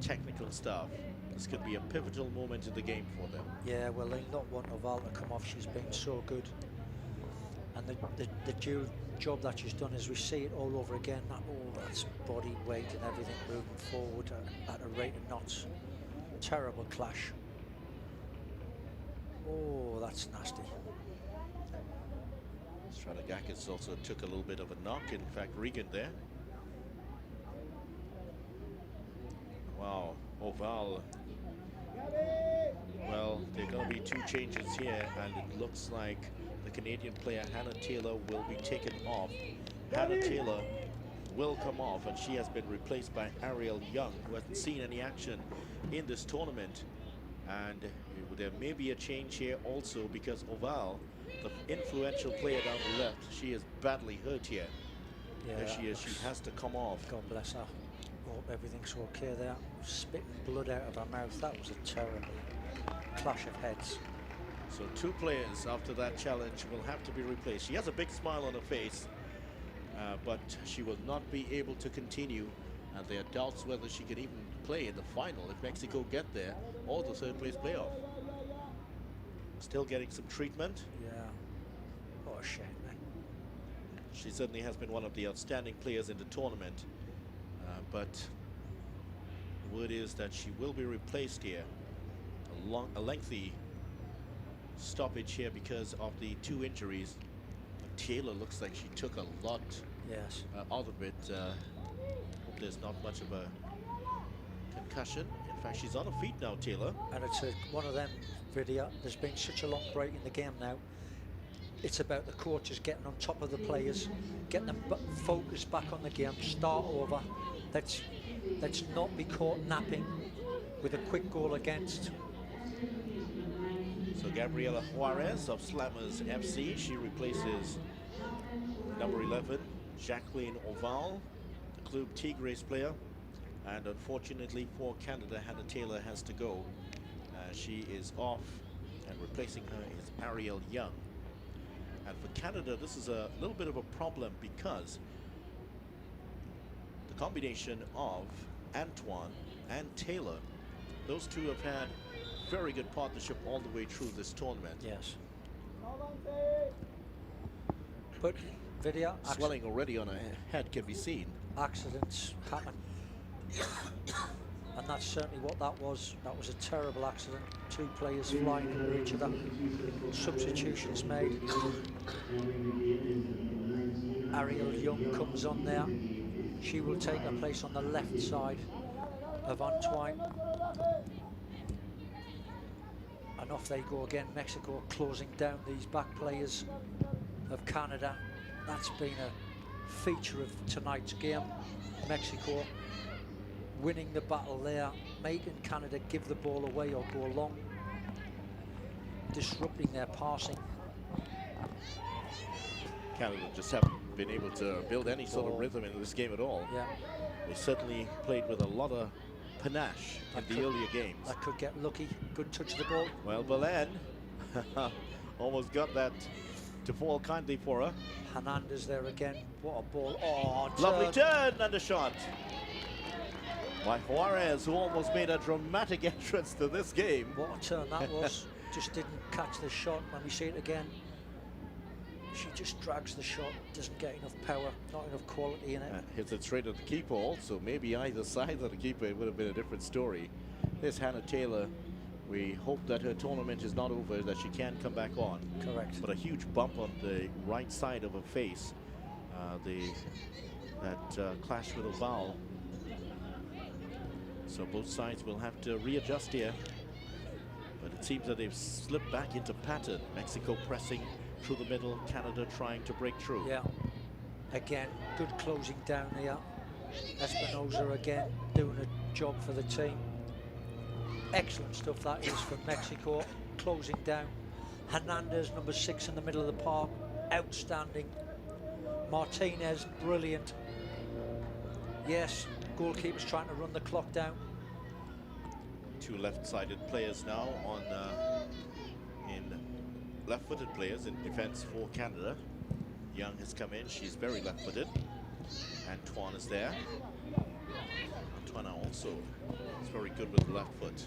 technical staff. This could be a pivotal moment in the game for them. Yeah, well, they not want Oval to come off. She's been so good. And the dual job that she's done is we see it all over again. That's body weight and everything moving forward at a rate of knots. Terrible clash. Oh, that's nasty. Strategakis also took a little bit of a knock. In fact, Regan there. Wow, Oval. Well, there are going to be two changes here, and it looks like the Canadian player Hannah Taylor will be taken off. Hannah Taylor will come off, and she has been replaced by Ariel Young, who hasn't seen any action in this tournament. And there may be a change here also because Oval, the influential player down the left, she is badly hurt here. Yeah, there she is. She has to come off. God bless her. Hope everything's okay there. Spitting blood out of her mouth. That was a terrible clash of heads. So two players after that challenge will have to be replaced. She has a big smile on her face, but she will not be able to continue. And there are doubts whether she can even play in the final if Mexico get there, or the third place playoff. Still getting some treatment. Yeah. What a shame, man. She certainly has been one of the outstanding players in the tournament. But the word is that she will be replaced here. A lengthy stoppage here because of the two injuries. Taylor looks like she took a lot out of it. Hope there's not much of a concussion. In fact, she's on her feet now, Taylor. And it's one of them video. There's been such a long break in the game now. It's about the coaches getting on top of the players, getting them focused back on the game, start over. Let's not be caught napping with a quick goal against. So Gabriela Juarez of Slammers FC, she replaces number 11, Jacqueline Oval, the Club Tigres player. And unfortunately for Canada, Hannah Taylor has to go. She is off, and replacing her is Ariel Young. And for Canada, this is a little bit of a problem because the combination of Antoine and Taylor, those two have had very good partnership all the way through this tournament. Yes. But video swelling already on her head can be seen. Accidents happen. And that's certainly what that was. That was a terrible accident. Two players flying into each other. Substitutions made. Ariel Young comes on there. She will take her place on the left side of Antoine. And off they go again. Mexico closing down these back players of Canada. That's been a feature of tonight's game. Mexico winning the battle there, making Canada give the ball away or go long, disrupting their passing. Canada just haven't been able to build any sort of rhythm into this game at all. Yeah. They certainly played with a lot of panache in the earlier games. That could get lucky. Good touch of the ball. Well, Belen almost got that to fall kindly for her. Hernandez there again. What a ball. Oh, lovely turn and a shot by Juarez, who almost made a dramatic entrance to this game. What a turn that was. Just didn't catch the shot. When we see it again, she just drags the shot, doesn't get enough power, not enough quality in it. Hits it straight at the keeper also. Maybe either side of the keeper, it would have been a different story. There's Hannah Taylor. We hope that her tournament is not over, that she can come back on. Correct. But a huge bump on the right side of her face. That clash with Oval. So both sides will have to readjust here. But it seems that they've slipped back into pattern. Mexico pressing, through the middle. Canada trying to break through. Yeah. Again, good closing down here. Espinosa again doing a job for the team. Excellent stuff that is from Mexico. Closing down. Hernandez, number 6 in the middle of the park. Outstanding. Martinez, brilliant. Yes, goalkeeper's trying to run the clock down. Two left-sided players now on in left-footed players in defense for Canada. Young has come in. She's very left-footed. Antoine is there. Antoine also is very good with the left foot.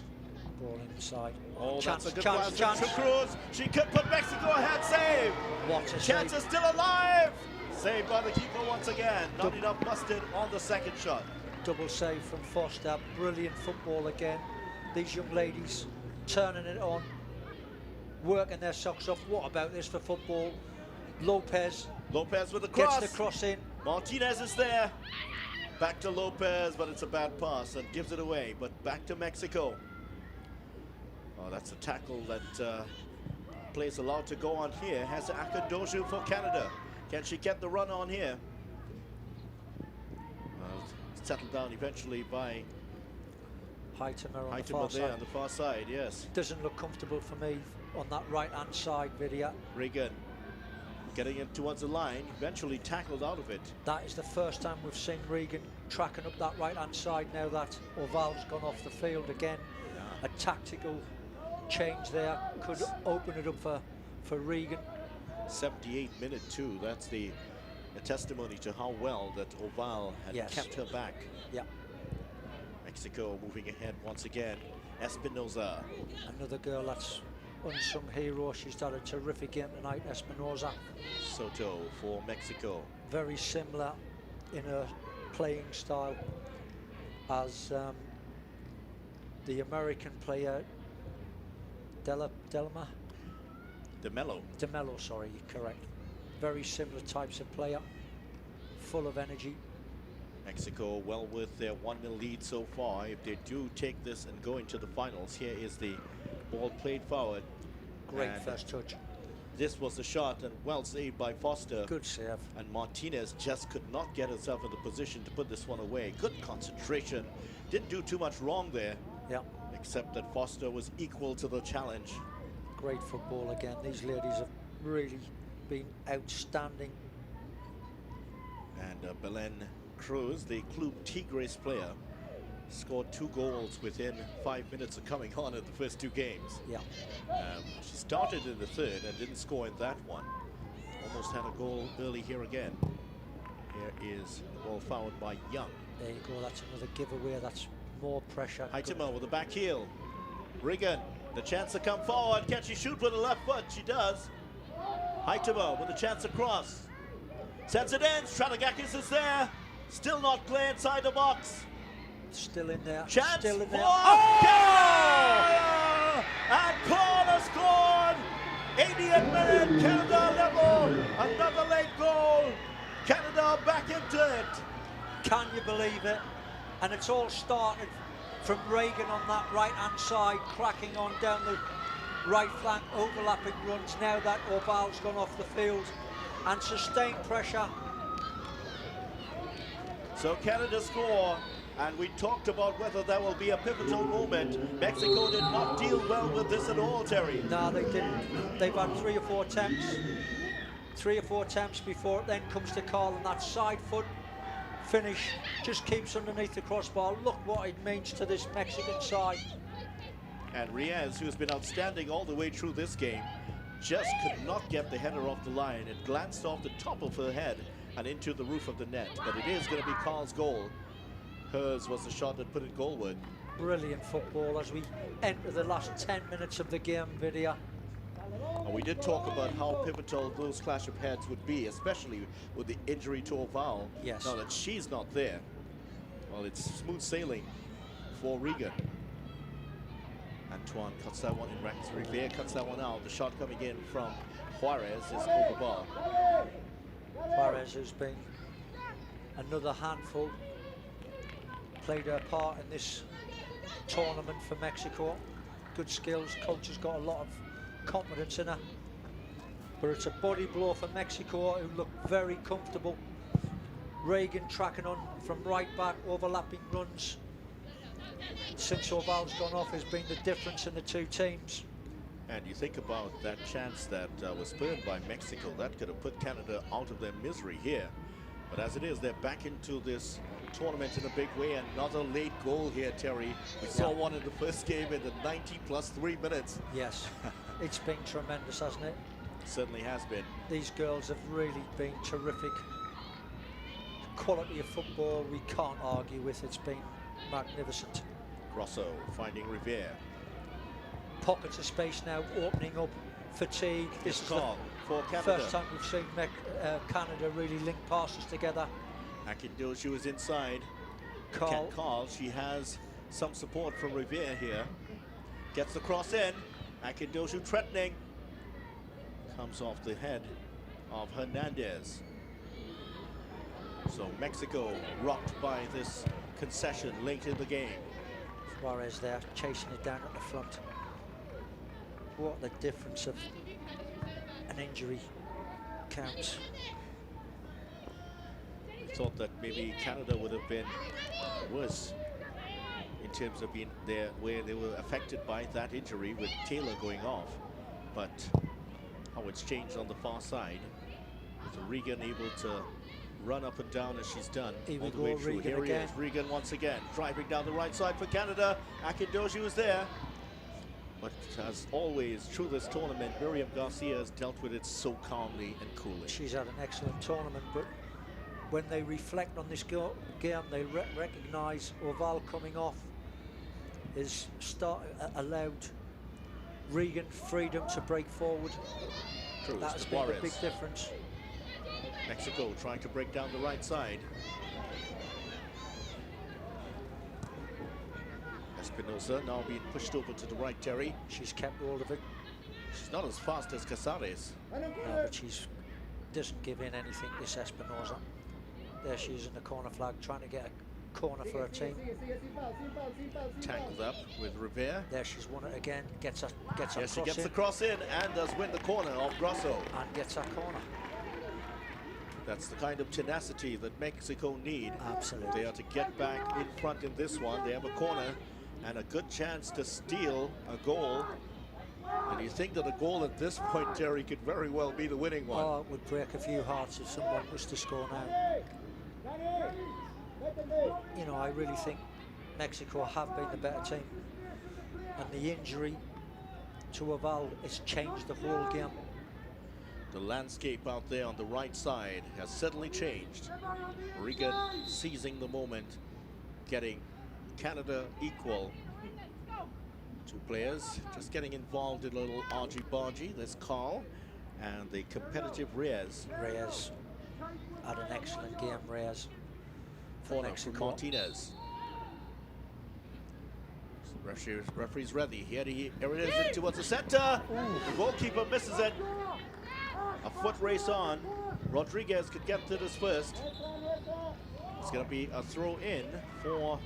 Ball inside. Oh, Chance, that's a good chance, pass chance. to Cruz. She could put Mexico ahead. Save. What a Chance save. is still alive. Saved by the keeper once again. Not enough busted on the second shot. Double save from Foster. Brilliant football again. These young ladies turning it on, working their socks off. What about this for football? Lopez Lopez with the cross. gets the cross in. Martinez is there. Back to Lopez, but it's a bad pass and gives it away. But back to Mexico. Oh, that's a tackle that players allowed to go on here. Has Akandoju for Canada. Can she get the run on here? Settled down eventually by Heitemer on the Heitemer far there side. on the far side, yes. Doesn't look comfortable for me on that right-hand side video. Regan getting it towards the line, eventually tackled out of it. That is the first time we've seen Regan tracking up that right-hand side now that Oval's gone off the field again. Yeah. A tactical change there could open it up for Regan. 78 minute too. That's a testimony to how well that Oval had Yes. kept her back. Yeah, Mexico moving ahead once again. Espinosa. another girl that's unsung hero. She's done a terrific game tonight, Espinosa. Soto for Mexico. Very similar in her playing style as the American player DeMello. DeMello, sorry, you're correct. Very similar types of player, full of energy. Mexico well with their 1-0 lead so far. If they do take this and go into the finals, here is the ball played forward. Great And first touch. this was the shot and well saved by Foster. Good save. And Martinez just could not get herself in the position to put this one away. Good concentration. Didn't do too much wrong there, Yeah, except that Foster was equal to the challenge. great football again. These ladies have really been outstanding. And Belen Cruz, the Club Tigres player, scored 2 goals within 5 minutes of coming on in the first 2 games. Yeah, She started in the third and didn't score in that one. Almost had a goal early here again. Here is the ball fouled by Young. there you go. That's another giveaway. That's more pressure. Heitemer with the back heel. Regan, the chance to come forward. Can she shoot with the left foot? She does. Heitemer with a chance to cross. Sends it in. Strategakis is there. Still not clear inside the box. Still in there. Chance Still in for there. Canada! And Paul has scored. 80th minute, Canada level. Another late goal. Canada back into it. Can you believe it? And it's all started from Regan on that right-hand side, cracking on down the right flank, overlapping runs now that Oval's gone off the field, and sustained pressure. So Canada score, and we talked about whether there will be a pivotal moment. Mexico did not deal well with this at all, Terry. No, they didn't. They've had 3 or 4 attempts. 3 or 4 attempts before it then comes to Carl, and that side foot finish just keeps underneath the crossbar. Look what it means to this Mexican side. And Reyes, who's been outstanding all the way through this game, just could not get the header off the line. It glanced off the top of her head and into the roof of the net. But it is going to be Carl's goal. Hers was the shot that put it goalward. Brilliant football as we enter the last 10 minutes of the game video. And we did talk about how pivotal those clash of heads would be, especially with the injury to Oval. Yes. Now that she's not there, well, it's smooth sailing for Regan. Antoine cuts that one in ranks. Rivera cuts that one out. The shot coming in from Juarez is over bar. Juarez, who's been another handful, played her part in this tournament for Mexico. Good skills. Coach has got a lot of confidence in her. But it's a body blow for Mexico, who look very comfortable. Regan tracking on from right back, overlapping runs. Since Oval's gone off has been the difference in the two teams. And you think about that chance that was spurned by Mexico, that could have put Canada out of their misery here. But as it is, they're back into this tournament in a big way. Another late goal here, Terry. We saw one in the first game in the 90+3 minutes. Yes, it's been tremendous, hasn't it? Certainly has been. These girls have really been terrific. Quality of football we can't argue with. It's been magnificent. Grosso finding Riviere. Pockets of space now opening up. Fatigue. This is the for Canada. first time we've seen Canada really link passes together. Akindoshi was inside. Carl. She has some support from Riviere here. Gets the cross in. Akindoshi threatening. Comes off the head of Hernandez. So Mexico rocked by this concession late in the game. Suarez there chasing it down at the front. What the difference of an injury counts. I thought that maybe Canada would have been worse in terms of being there where they were affected by that injury with Taylor going off. But how it's changed on the far side. So Regan able to run up and down as she's done all the way through. Regan Here again. he is, Regan once again, driving down the right side for Canada. Akindoshi was there. But as always, through this tournament, Miriam Garcia has dealt with it so calmly and coolly. She's had an excellent tournament, but when they reflect on this game, they recognise Oval coming off is allowed Regan freedom to break forward. True, That has been a big difference. Mexico trying to break down the right side. Espinosa now being pushed over to the right, Terry. She's kept hold of it. She's not as fast as Casares. No, but she's doesn't give in anything, this Espinosa. There she is in the corner flag, trying to get a corner for her team. Tangled up with Rivera. There she's won it again, gets a Yes, she cross gets in. the cross in and does win the corner of Grosso. And gets a corner. That's the kind of tenacity that Mexico need. Absolutely. They are to get back in front in this one. They have a corner and a good chance to steal a goal. And you think that a goal at this point, Terry, could very well be the winning one. Oh, it would break a few hearts if someone was to score now. You know, I really think Mexico have been the better team. And the injury to Oval has changed the whole game. The landscape out there on the right side has certainly changed. Regan seizing the moment, getting Canada equal. Two players just getting involved in a little argy-bargy. There's Carl and the competitive Reyes. Reyes had an excellent game, Reyes. Corner for Martinez. Referee's ready. Here it is in towards the center. The goalkeeper misses it. A foot race on. Rodriguez could get to this first. It's going to be a throw in for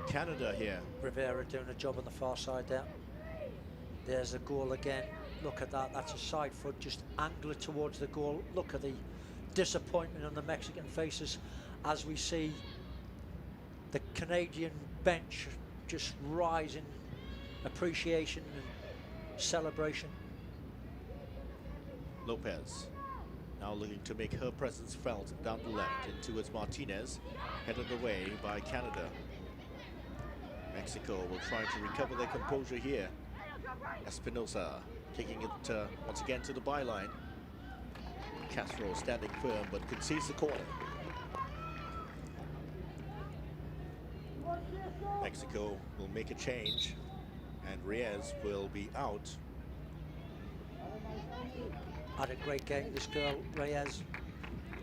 Canada here. Rivera doing a job on the far side there. There's a goal again. Look at that. That's a side foot. Just angle it towards the goal. Look at the disappointment on the Mexican faces as we see the Canadian bench just rise in appreciation and celebration. Lopez now looking to make her presence felt down the left in towards Martinez, headed away by Canada. Mexico will try to recover their composure here. Espinosa kicking it once again to the byline. Castro standing firm but concedes the corner. Mexico will make a change and Reyes will be out. Had a great game, this girl, Reyes.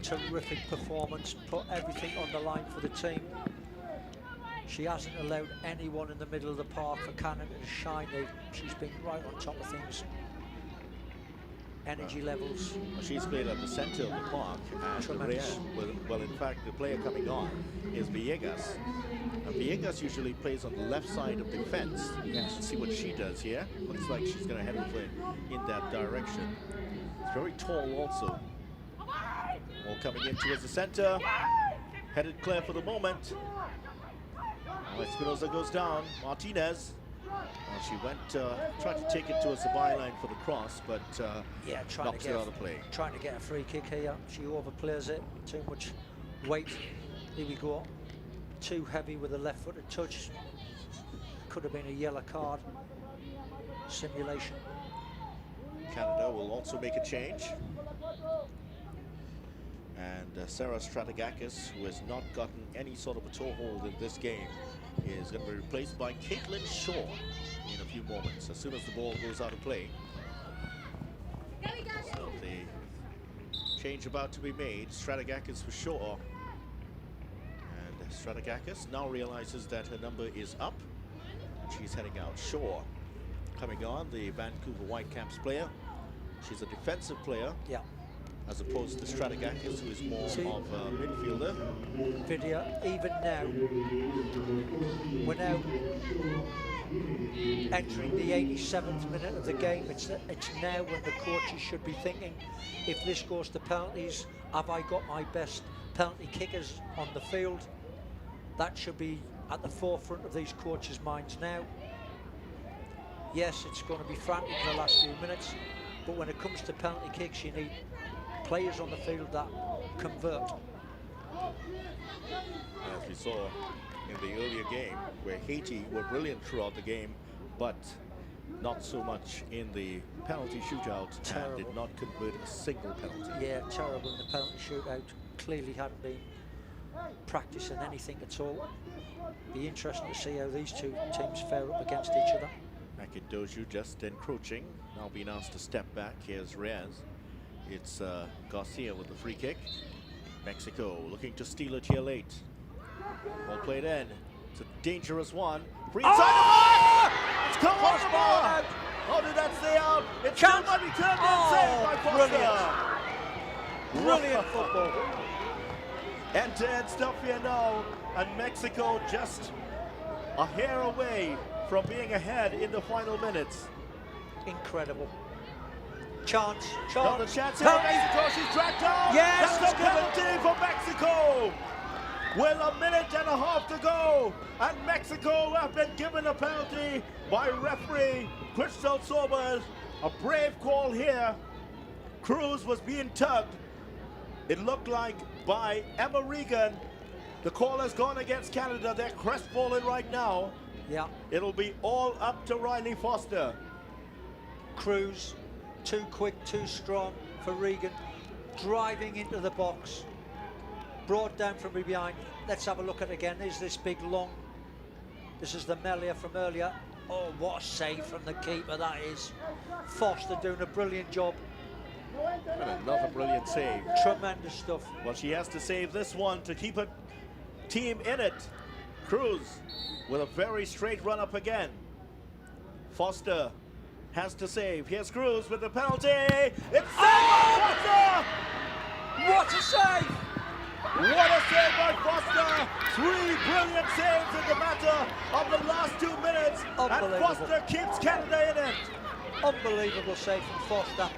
Terrific performance, put everything on the line for the team. She hasn't allowed anyone in the middle of the park for Canada to shine. She's been right on top of things. energy levels. Well, she's played at the center of the park, and Tremendous. well, in fact, the player coming on is Villegas. And Villegas usually plays on the left side of the fence. Yes. Let's see what she does here. Looks like she's going to head over in that direction. It's very tall also. Ball coming in towards the center. Headed clear for the moment. Espinosa goes down. Martinez. She went, tried to take it towards the byline for the cross, but Yeah, knocks it out of play. trying to get a free kick here. She overplays it. Too much weight. Here we go. Too heavy with a left-footed touch. Could have been a yellow card. Simulation. Canada will also make a change. And Sarah Strategakis, who has not gotten any sort of a toehold in this game, is going to be replaced by Caitlin Shaw in a few moments, as soon as the ball goes out of play. So the change about to be made, Strategakis for Shaw. And Strategakis now realizes that her number is up. She's heading out. Shaw coming on, the Vancouver Whitecaps player. She's a defensive player. Yeah. As opposed to Strategakis, who is more of a midfielder. Video, even now, we're now entering the 87th minute of the game. It's now when the coaches should be thinking, if this goes to penalties, have I got my best penalty kickers on the field? That should be at the forefront of these coaches' minds now. Yes, it's going to be frantic in the last few minutes, but when it comes to penalty kicks, you need players on the field that convert. As we saw in the earlier game, where Haiti were brilliant throughout the game, but not so much in the penalty shootout, and did not convert a single penalty. Yeah, terrible in the penalty shootout. Clearly hadn't been practicing anything at all. Be interesting to see how these two teams fare up against each other. Makindoju just encroaching, now being asked to step back. Here's Reyes. It's Garcia with the free kick. Mexico looking to steal it here late. Ball played in. It's a dangerous one. Free inside. It's come off the ball. How did that stay out? It's still might be turned in. Saved by Foster. Brilliant football. End-to-end stuff here now, and Mexico just a hair away from being ahead in the final minutes. Incredible. Chance. Got the chance here. Mexico, she's dragged down. Yes, that's a penalty for Mexico. Well, a minute and a half to go, and Mexico have been given a penalty by referee Crystal Sobers. A brave call here. Cruz was being tugged. It looked like by Emma Regan. The call has gone against Canada. They're crestfallen right now. Yeah. It'll be all up to Riley Foster. Cruz, too quick, too strong for Regan. Driving into the box. Brought down from behind. Let's have a look at it again. Is this big long? This is the Melia from earlier. Oh, what a save from the keeper that is. Foster doing a brilliant job. And another brilliant save. Tremendous stuff. Well, she has to save this one to keep her team in it. Cruz with a very straight run up again. Foster has to save. Here's Cruz with the penalty. It's saved by Foster! What a save! What a save by Foster! 3 brilliant saves in the matter of the last 2 minutes. And Foster keeps Canada in it. Unbelievable save from Foster.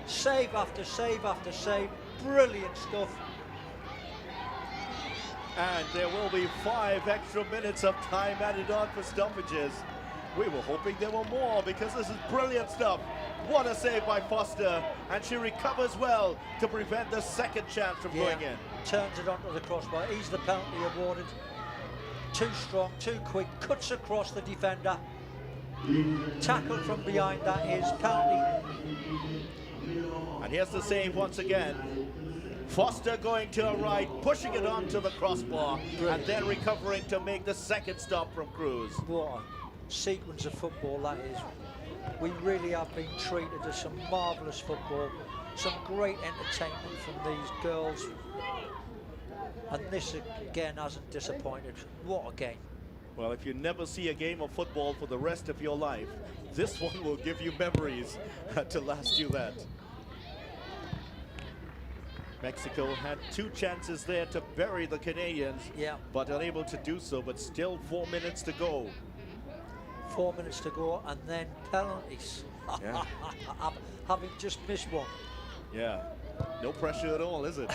Save after save after save. Brilliant stuff. And there will be 5 extra minutes of time added on for stoppages. We were hoping there were more because this is brilliant stuff. What a save by Foster. And she recovers well to prevent the second chance from going in. Turns it onto the crossbar. He's the penalty awarded. Too strong, too quick. Cuts across the defender. Tackle from behind, that is penalty. And here's the save once again. Foster going to her right, pushing it onto the crossbar, and then recovering to make the second stop from Cruz. What a sequence of football that is. We really have been treated to some marvellous football, some great entertainment from these girls. And this again hasn't disappointed. What a game. Well, if you never see a game of football for the rest of your life, this one will give you memories to last you that. Mexico had 2 chances there to bury the Canadians, but unable to do so, but still 4 minutes to go. 4 minutes to go, and then penalties. Yeah. Having just missed one. Yeah, no pressure at all, is it?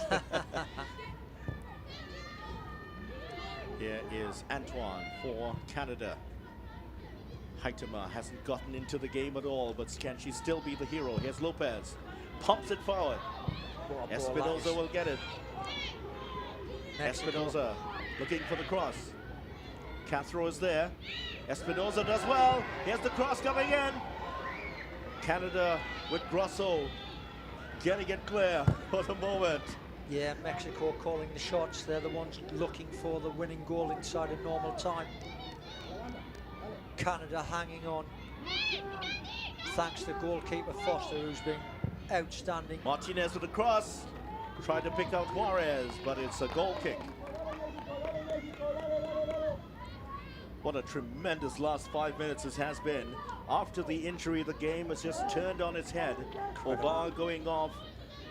Here is Antoine for Canada. Heitema hasn't gotten into the game at all, but can she still be the hero? Here's Lopez, pumps it forward. Espinoza will get it. Espinoza looking for the cross. Castro is there. Espinoza does well. Here's the cross coming in. Canada with Grosso getting it clear for the moment. Yeah, Mexico calling the shots. They're the ones looking for the winning goal inside of normal time. Canada hanging on. Thanks to goalkeeper Foster, who's been outstanding. Martinez with the cross. Tried to pick out Juarez, but it's a goal kick. What a tremendous last 5 minutes this has been. After the injury, the game has just turned on its head. Ovar going off.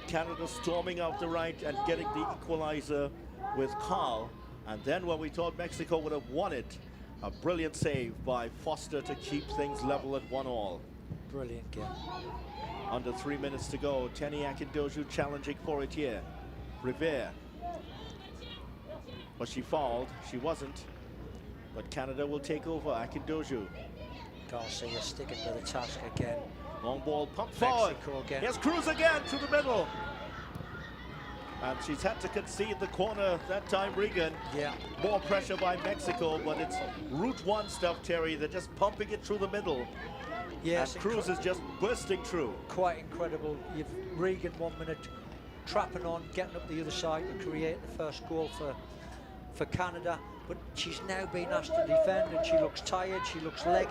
Canada storming out the right and getting the equalizer with Carl. And then when we thought Mexico would have won it, a brilliant save by Foster to keep things level at 1-1. Brilliant game. Under 3 minutes to go. Tenny Akindoju challenging for it here. Rivera. Was she fouled? She wasn't. But Canada will take over. Akindoju. Garcia sticking to the task again. Long ball pumped forward. Again. Here's Cruz again through the middle. And she's had to concede the corner that time, Regan. Yeah. More pressure by Mexico, but it's Route 1 stuff, Terry. They're just pumping it through the middle. Yes. And Cruz is just bursting through. Quite incredible. You've Regan 1 minute trapping on, getting up the other side to create the first goal for Canada. But she's now been asked to defend, and she looks tired, she looks leggy.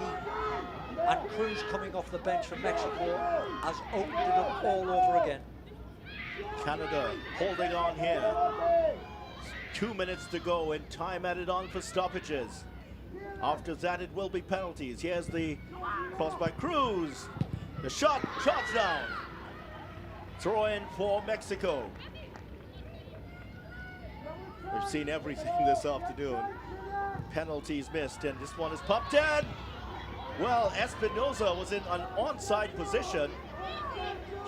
And Cruz coming off the bench for Mexico has opened it up all over again. Canada holding on here. 2 minutes to go and time added on for stoppages. After that, it will be penalties. Here's the cross by Cruz. The shot's down. Throw in for Mexico. We've seen everything this afternoon. Penalties missed, and this one is popped in. Well, Espinoza was in an onside position.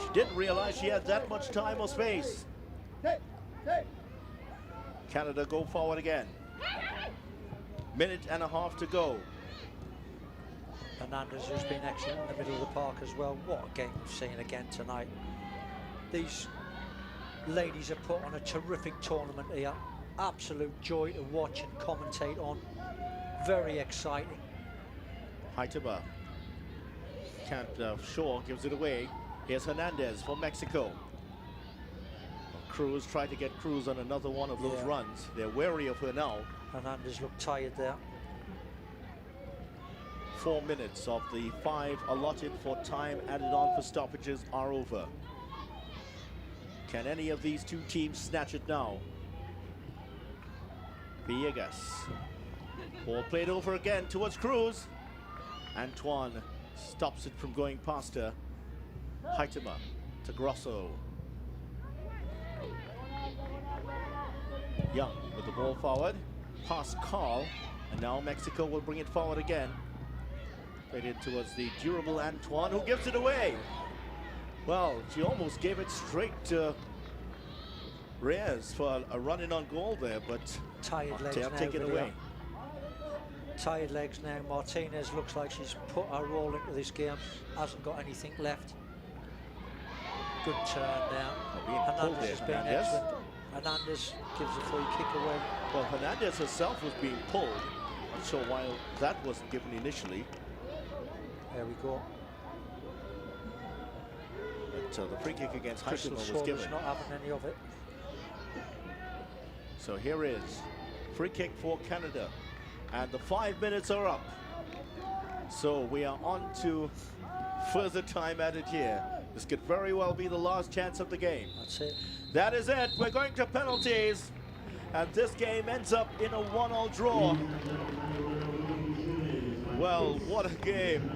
She didn't realize she had that much time or space. Canada go forward again. Minute and a half to go. Hernandez, who's been excellent in the middle of the park as well. What a game we've seen again tonight. These ladies have put on a terrific tournament here. Absolute joy to watch and commentate on. Very exciting. Heitema. Shaw gives it away. Here's Hernandez for Mexico. Cruz tried to get Cruz on another one of those runs. They're wary of her now. Hernandez looked tired there. 4 minutes of the 5 allotted for time added on for stoppages are over. Can any of these two teams snatch it now? Villegas. Ball played over again towards Cruz. Antoine stops it from going past her. Heitema to Grosso. Young with the ball forward. Past Carl. And now Mexico will bring it forward again. Played in towards the durable Antoine, who gives it away. Well, she almost gave it straight to Reyes for a run-in on goal there, but tired legs now. Take it away. Tired legs now. Martinez looks like she's put her all into this game. Hasn't got anything left. Good turn now. Hernandez has been excellent. Hernandez gives a free kick away. Well, Hernandez herself was being pulled. Not sure why that wasn't given initially. There we go. But the free kick against Heitema was given. Not having any of it. So here is free kick for Canada. And the 5 minutes are up. So we are on to further time added here. This could very well be the last chance of the game. That's it. That is it. We're going to penalties. And this game ends up in a 1-1 draw. Well, what a game.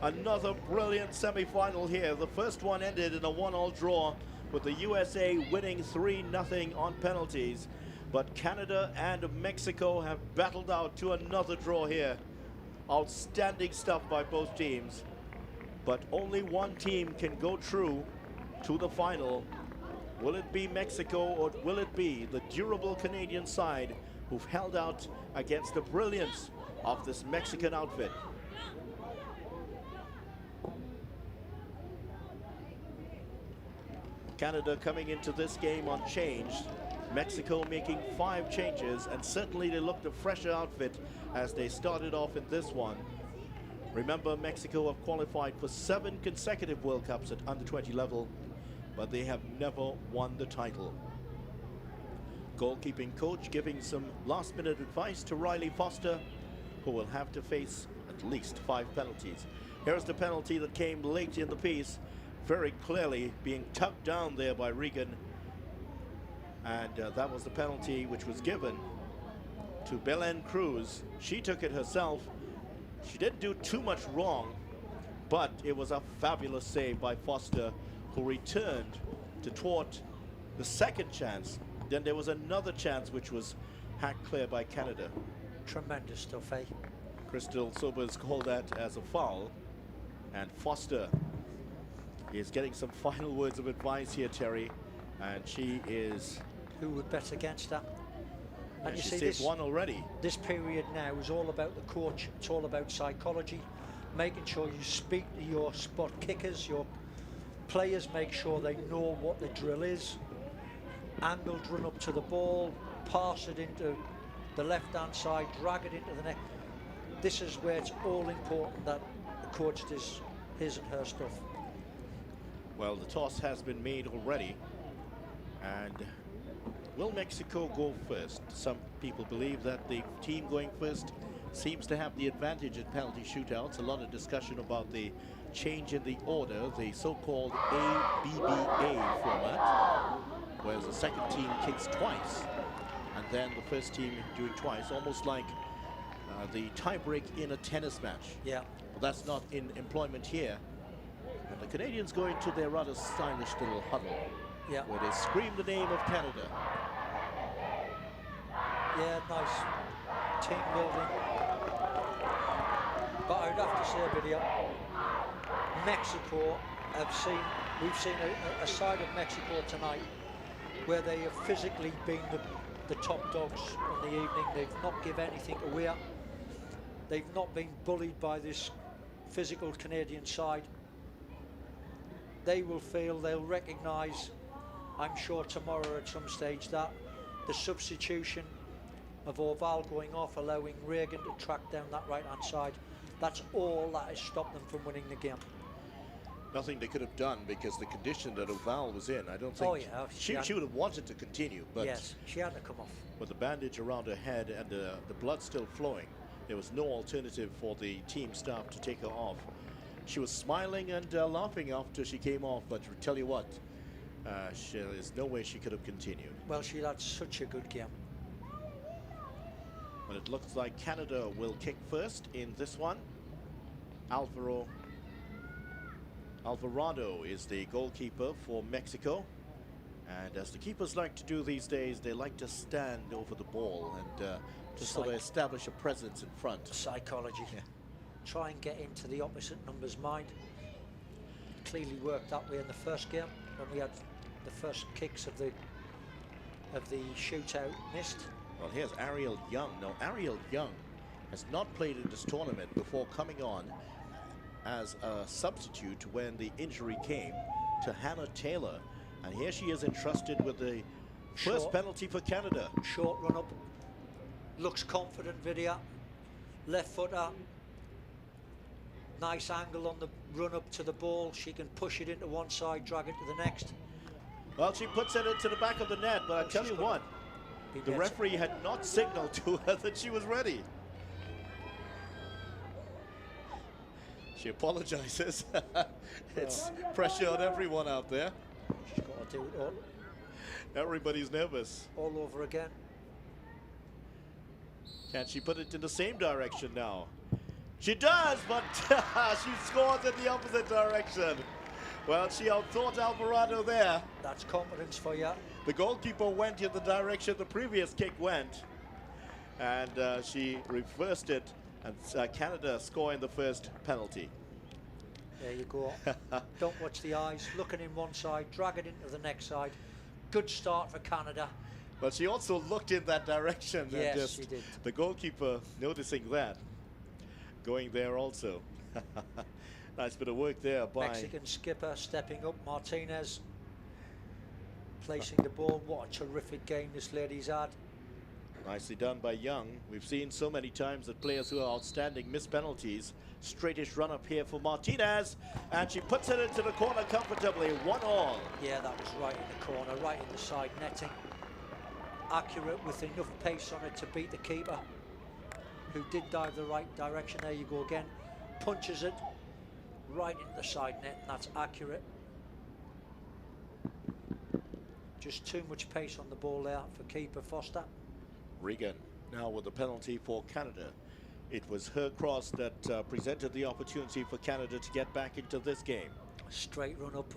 Another brilliant semi-final here. The first one ended in a 1-all draw with the USA winning 3-0 on penalties. But Canada and Mexico have battled out to another draw here. Outstanding stuff by both teams. But only one team can go through to the final. Will it be Mexico or will it be the durable Canadian side who've held out against the brilliance of this Mexican outfit? Canada coming into this game unchanged. Mexico making 5 changes, and certainly they looked a fresher outfit as they started off in this one. Remember, Mexico have qualified for 7 consecutive World Cups at under-20 level, but they have never won the title. Goalkeeping coach giving some last-minute advice to Riley Foster, who will have to face at least 5 penalties. Here's the penalty that came late in the piece, very clearly being tugged down there by Regan. And that was the penalty which was given to Belen Cruz. She took it herself. She didn't do too much wrong, but it was a fabulous save by Foster, who returned to thwart the second chance. Then there was another chance which was hacked clear by Canada. Tremendous stuff, eh? Crystal Sobers called that as a foul, and Foster is getting some final words of advice here, Terry, and she is... Who would bet against that? And you she see saved one already. This period now is all about the coach. It's all about psychology, making sure you speak to your spot kickers, your players, make sure they know what the drill is. Angled run up to the ball, pass it into the left-hand side, drag it into the net. This is where it's all important that the coach does his and her stuff. Well, the toss has been made already, and will Mexico go first? Some people believe that the team going first seems to have the advantage in penalty shootouts. A lot of discussion about the change in the order, the so-called ABBA format, whereas the second team kicks twice, and then the first team doing twice, almost like the tie-break in a tennis match. Yeah. But that's not in employment here. And the Canadians go into their rather stylish little huddle, Yeah. where they scream the name of Canada. Yeah, nice team building. But I would have to say, video, Mexico we've seen a side of Mexico tonight where they have physically been the top dogs in the evening. They've not given anything away. They've not been bullied by this physical Canadian side. They will feel, they'll recognise, I'm sure tomorrow at some stage, that the substitution of Orval going off, allowing Regan to track down that right-hand side, that's all that has stopped them from winning the game. Nothing they could have done, because the condition that Oval was in, I don't think she would have wanted to continue. But yes, she had to come off. With the bandage around her head and the blood still flowing, there was no alternative for the team staff to take her off. She was smiling and laughing after she came off, but I tell you what, there's no way she could have continued. Well, she had such a good game. But it looks like Canada will kick first in this one. Alvarado is the goalkeeper for Mexico. And as the keepers like to do these days, they like to stand over the ball and just sort of establish a presence in front. Psychology. Yeah. Try and get into the opposite number's mind. Clearly worked that way in the first game when we had the first kicks of the shootout missed. Well, here's Ariel Young. Now, Ariel Young has not played in this tournament before coming on as a substitute when the injury came to Hannah Taylor. And here she is entrusted with the first penalty for Canada. Short run up. Looks confident, Vidya. Left footer. Nice angle on the run up to the ball. She can push it into one side, drag it to the next. Well, she puts it into the back of the net, but I tell you what, the referee had not signaled to her that she was ready. She apologizes. It's pressure on everyone out there. She's got to do it all. Everybody's nervous. All over again. Can she put it in the same direction now? She does, but she scores in the opposite direction. Well, she outthought Alvarado there. That's confidence for you. The goalkeeper went in the direction the previous kick went, and she reversed it, and Canada scoring the first penalty. There you go. Don't watch the eyes. Looking in one side, drag it into the next side. Good start for Canada. But she also looked in that direction. Yes, and just she did. The goalkeeper noticing that, going there also. Nice bit of work there by Mexican skipper stepping up. Martinez placing the ball. What a terrific game this lady's had. Nicely done by Young. We've seen so many times that players who are outstanding miss penalties. Straightish run up here for Martinez, and she puts it into the corner comfortably, 1-1. Yeah, that was right in the corner, right in the side netting. Accurate with enough pace on it to beat the keeper, who did dive the right direction. There you go again. Punches it right into the side net, and that's accurate. Just too much pace on the ball there for keeper Foster. Regan now with the penalty for Canada. It was her cross that presented the opportunity for Canada to get back into this game. Straight run up.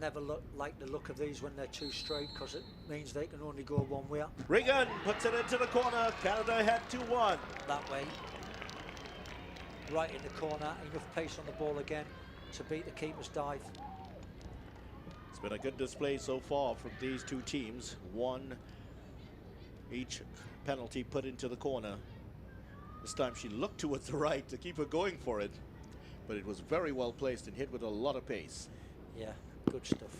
Never like the look of these when they're too straight, because it means they can only go one way. Regan puts it into the corner. Canada ahead 2-1. That way. Right in the corner. Enough pace on the ball again to beat the keeper's dive. It's been a good display so far from these two teams. One each penalty put into the corner. This time she looked towards the right to keep her going for it, but it was very well placed and hit with a lot of pace. Yeah, good stuff.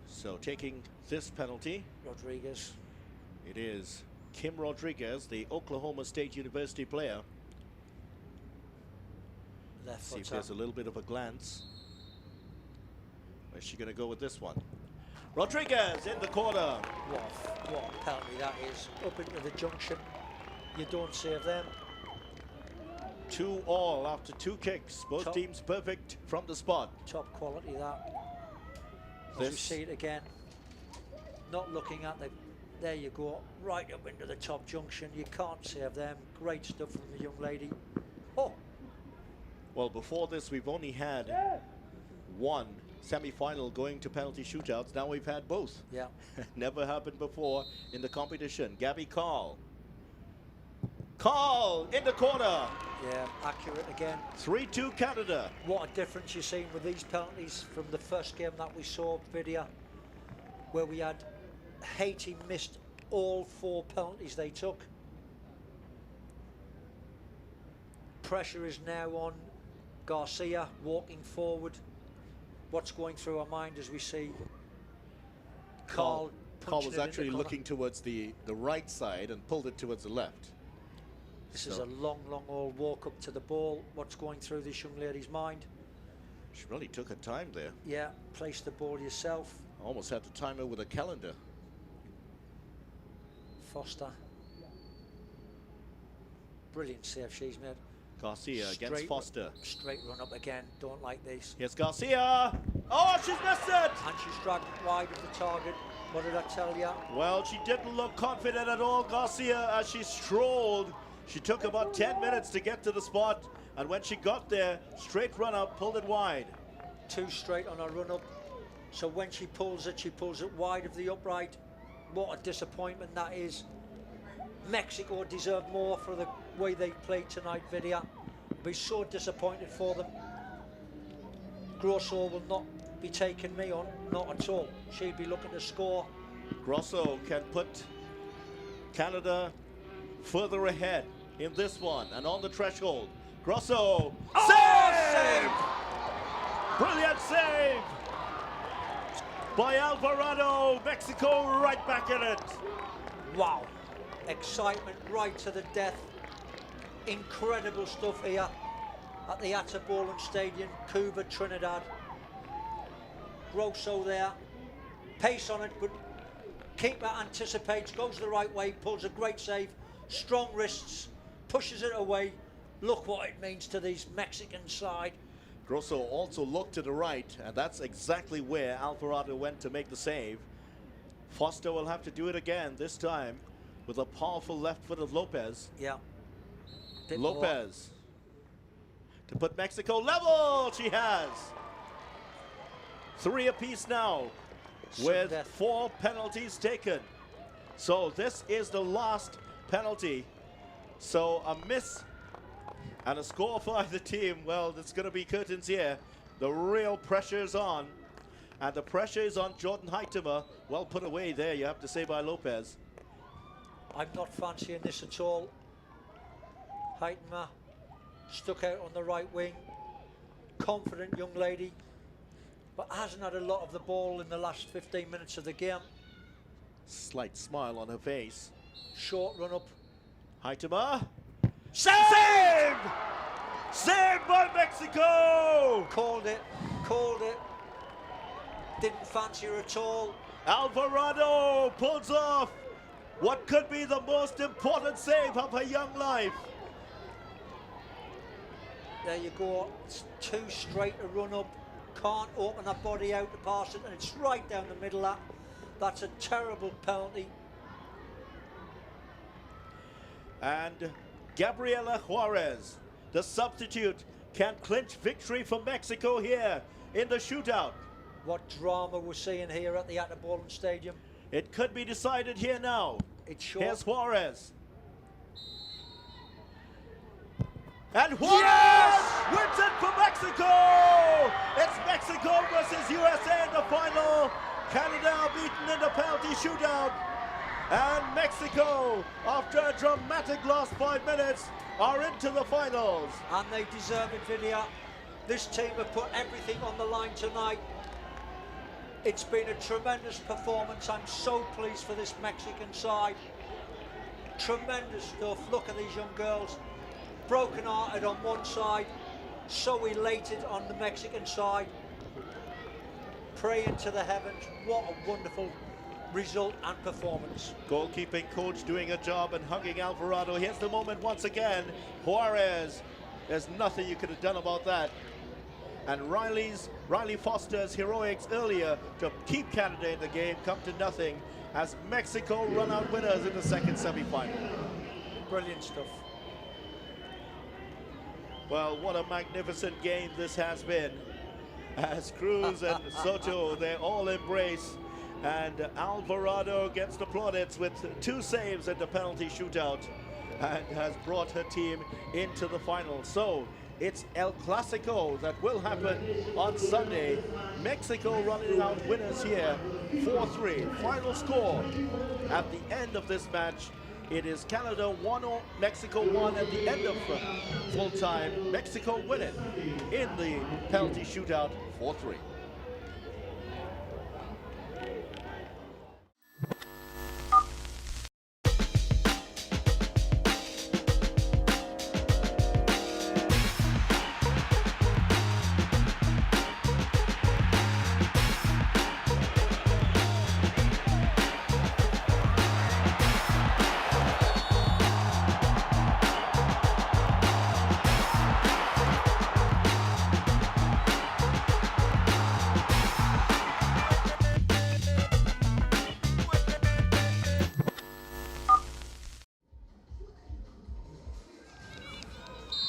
So taking this penalty, Rodriguez. it is Kim Rodriguez, the Oklahoma State University player. Left See if foot there's a up. little bit of a glance. Where's she going to go with this one? Rodriguez in the corner. What a penalty that is. Up into the junction. You don't save them. 2-2 after 2 kicks. Both Top. teams perfect from the spot. Top quality that. As This- we see it again. Not looking at the... There you go. Right up into the top junction. You can't save them. Great stuff from the young lady. Oh! Well, before this, we've only had one semi-final going to penalty shootouts. Now we've had both. Yeah. Never happened before in the competition. Gabby Carl. Carl in the corner. Yeah, accurate again. 3-2 Canada. What a difference you're seeing with these penalties from the first game that we saw, video, where we had Haiti missed all 4 penalties they took. Pressure is now on Garcia walking forward. What's going through our mind as we see Carl Carl punching was it in the actually corner. looking towards the right side and pulled it towards the left. This is a long old walk up to the ball. What's going through this young lady's mind? She really took her time there. Yeah, place the ball yourself. Almost had to time her with a calendar. Foster. Brilliant save she's made. Garcia against Straight- Foster. Straight run up again. Don't like these. Here's Garcia. Oh, she's missed it. And she's dragged wide of the target. What did I tell you? Well, she didn't look confident at all, Garcia, as she strolled. She took about 10 minutes to get to the spot, and when she got there, straight run up, pulled it wide. 2 straight on her run up. So when she pulls it wide of the upright. What a disappointment that is. Mexico deserved more for the way they played tonight, video. Be so disappointed for them. Grosso will not be taking me on, not at all. She'd be looking to score. Grosso can put Canada further ahead in this one and on the threshold. Grosso, save! Brilliant save by Alvarado. Mexico right back in it. Wow. Excitement right to the death. Incredible stuff here at the Atabolan Stadium, Cuba, Trinidad. Grosso there. Pace on it, but keeper anticipates, goes the right way, pulls a great save. Strong wrists, pushes it away. Look what it means to these Mexican side. Grosso also looked to the right, and that's exactly where Alvarado went to make the save. Foster will have to do it again, this time with a powerful left foot of Lopez. Yeah. Lopez to put Mexico level. She has 3 apiece now with 4 penalties taken. So this is the last penalty. So a miss and a score for either team. Well, it's going to be curtains here. The real pressure is on. And the pressure is on Jordan Heitemer. Well put away there, you have to say, by Lopez. I'm not fancying this at all. Heitemer stuck out on the right wing. Confident young lady, but hasn't had a lot of the ball in the last 15 minutes of the game. Slight smile on her face. Short run up. Heitemer. Save! Saved by Mexico! Called it, called it. Didn't fancy her at all. Alvarado pulls off what could be the most important save of her young life. There you go. It's too straight a run up. Can't open that body out to pass it, and it's right down the middle of that. That's a terrible penalty. And Gabriela Juarez, the substitute, can clinch victory for Mexico here in the shootout. What drama we're seeing here at the Under-20 Stadium. It could be decided here now. It's short. Here's Juarez. And Juarez wins it for Mexico! It's Mexico versus USA in the final. Canada are beaten in the penalty shootout. And Mexico, after a dramatic last 5 minutes, are into the finals. And they deserve it, Vidya. This team have put everything on the line tonight. It's been a tremendous performance. I'm so pleased for this Mexican side. Tremendous stuff. Look at these young girls. Broken-hearted on one side, so elated on the Mexican side. Praying to the heavens. What a wonderful result and performance. Goalkeeping coach doing a job and hugging Alvarado. Here's the moment once again. Juarez, there's nothing you could have done about that. And Riley Foster's heroics earlier to keep Canada in the game come to nothing as Mexico run out winners in the second semi-final. Brilliant stuff. Well, what a magnificent game this has been. As Cruz and Soto, they all embrace. And Alvarado gets the plaudits with 2 saves at the penalty shootout and has brought her team into the final. So it's El Clasico that will happen on Sunday. Mexico running out winners here, 4-3. Final score at the end of this match. It is Canada 1-0, Mexico 1 at the end of full time. Mexico win it in the penalty shootout 4-3.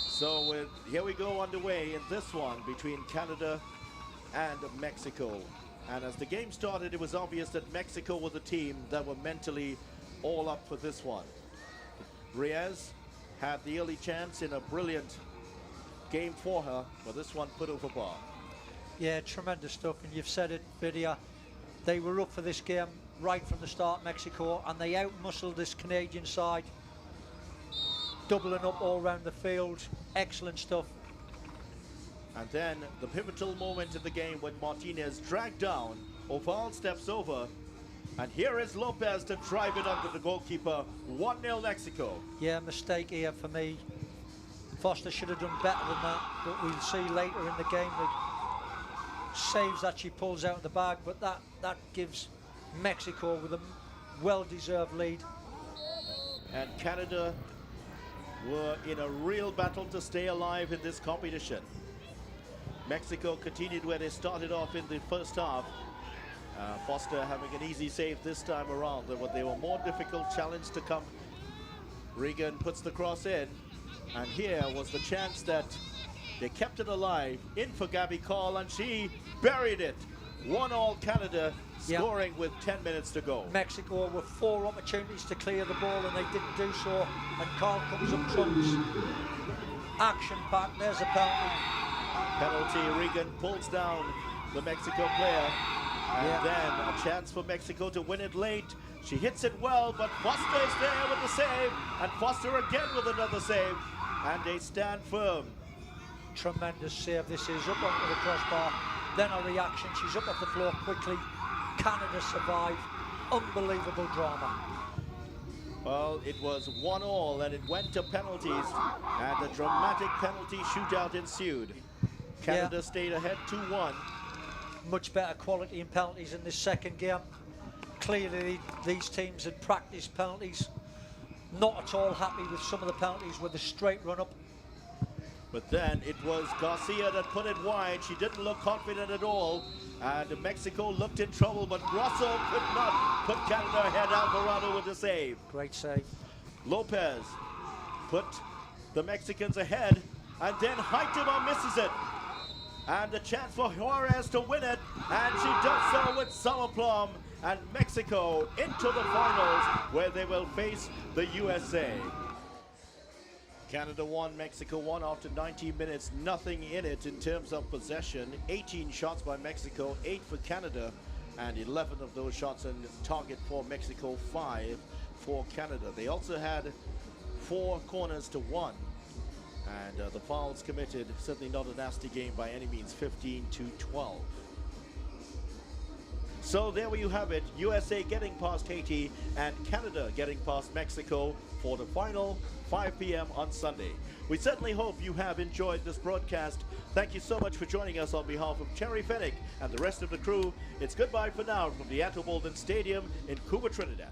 So here we go underway in this one between Canada and Mexico. And as the game started, it was obvious that Mexico were the team that were mentally all up for this one. Reyes had the early chance in a brilliant game for her, but this one put over bar. Yeah, tremendous stuff, and you've said it, Vidya. They were up for this game right from the start, Mexico, and they out-muscled this Canadian side, doubling up all around the field. Excellent stuff. And then the pivotal moment in the game when Martinez dragged down, Oval steps over, and here is Lopez to drive it under the goalkeeper. 1-0 Mexico. Yeah, mistake here for me. Foster should have done better than that, but we'll see later in the game the saves that she pulls out of the bag, but that gives Mexico with a well-deserved lead. And Canada were in a real battle to stay alive in this competition. Mexico continued where they started off in the first half. Foster having an easy save this time around, but they were more difficult challenge to come. Regan puts the cross in. And here was the chance that they kept it alive. In for Gabby Call, and she buried it. 1-1 Canada, scoring with 10 minutes to go. Mexico with 4 opportunities to clear the ball and they didn't do so. And Carl comes up trumps. Action pack, there's a penalty. Penalty, Regan pulls down the Mexico player. And then a chance for Mexico to win it late. She hits it well, but Foster is there with the save. And Foster again with another save. And they stand firm. Tremendous save. This is up onto the crossbar. Then a reaction. She's up off the floor quickly. Canada survive. Unbelievable drama. Well, it was 1-1 and it went to penalties. And a dramatic penalty shootout ensued. Canada stayed ahead 2-1. Much better quality in penalties in this second game. Clearly these teams had practiced penalties. Not at all happy with some of the penalties with a straight run up. But then it was Garcia that put it wide. She didn't look confident at all. And Mexico looked in trouble, but Grosso could not put Canada ahead. Alvarado with the save. Great save. Lopez put the Mexicans ahead, and then Heitema misses it. And the chance for Juarez to win it, and she does so with some aplomb. And Mexico into the finals, where they will face the USA. Canada won, Mexico won after 90 minutes. Nothing in it in terms of possession. 18 shots by Mexico, 8 for Canada, and 11 of those shots on target for Mexico, 5 for Canada. They also had 4 corners to 1. And the fouls committed, certainly not a nasty game by any means, 15-12. So there you have it, USA getting past Haiti and Canada getting past Mexico for the final, 5 p.m. on Sunday. We certainly hope you have enjoyed this broadcast. Thank you so much for joining us on behalf of Terry Fennick and the rest of the crew. It's goodbye for now from the Under-20 Stadium in Cuba, Trinidad.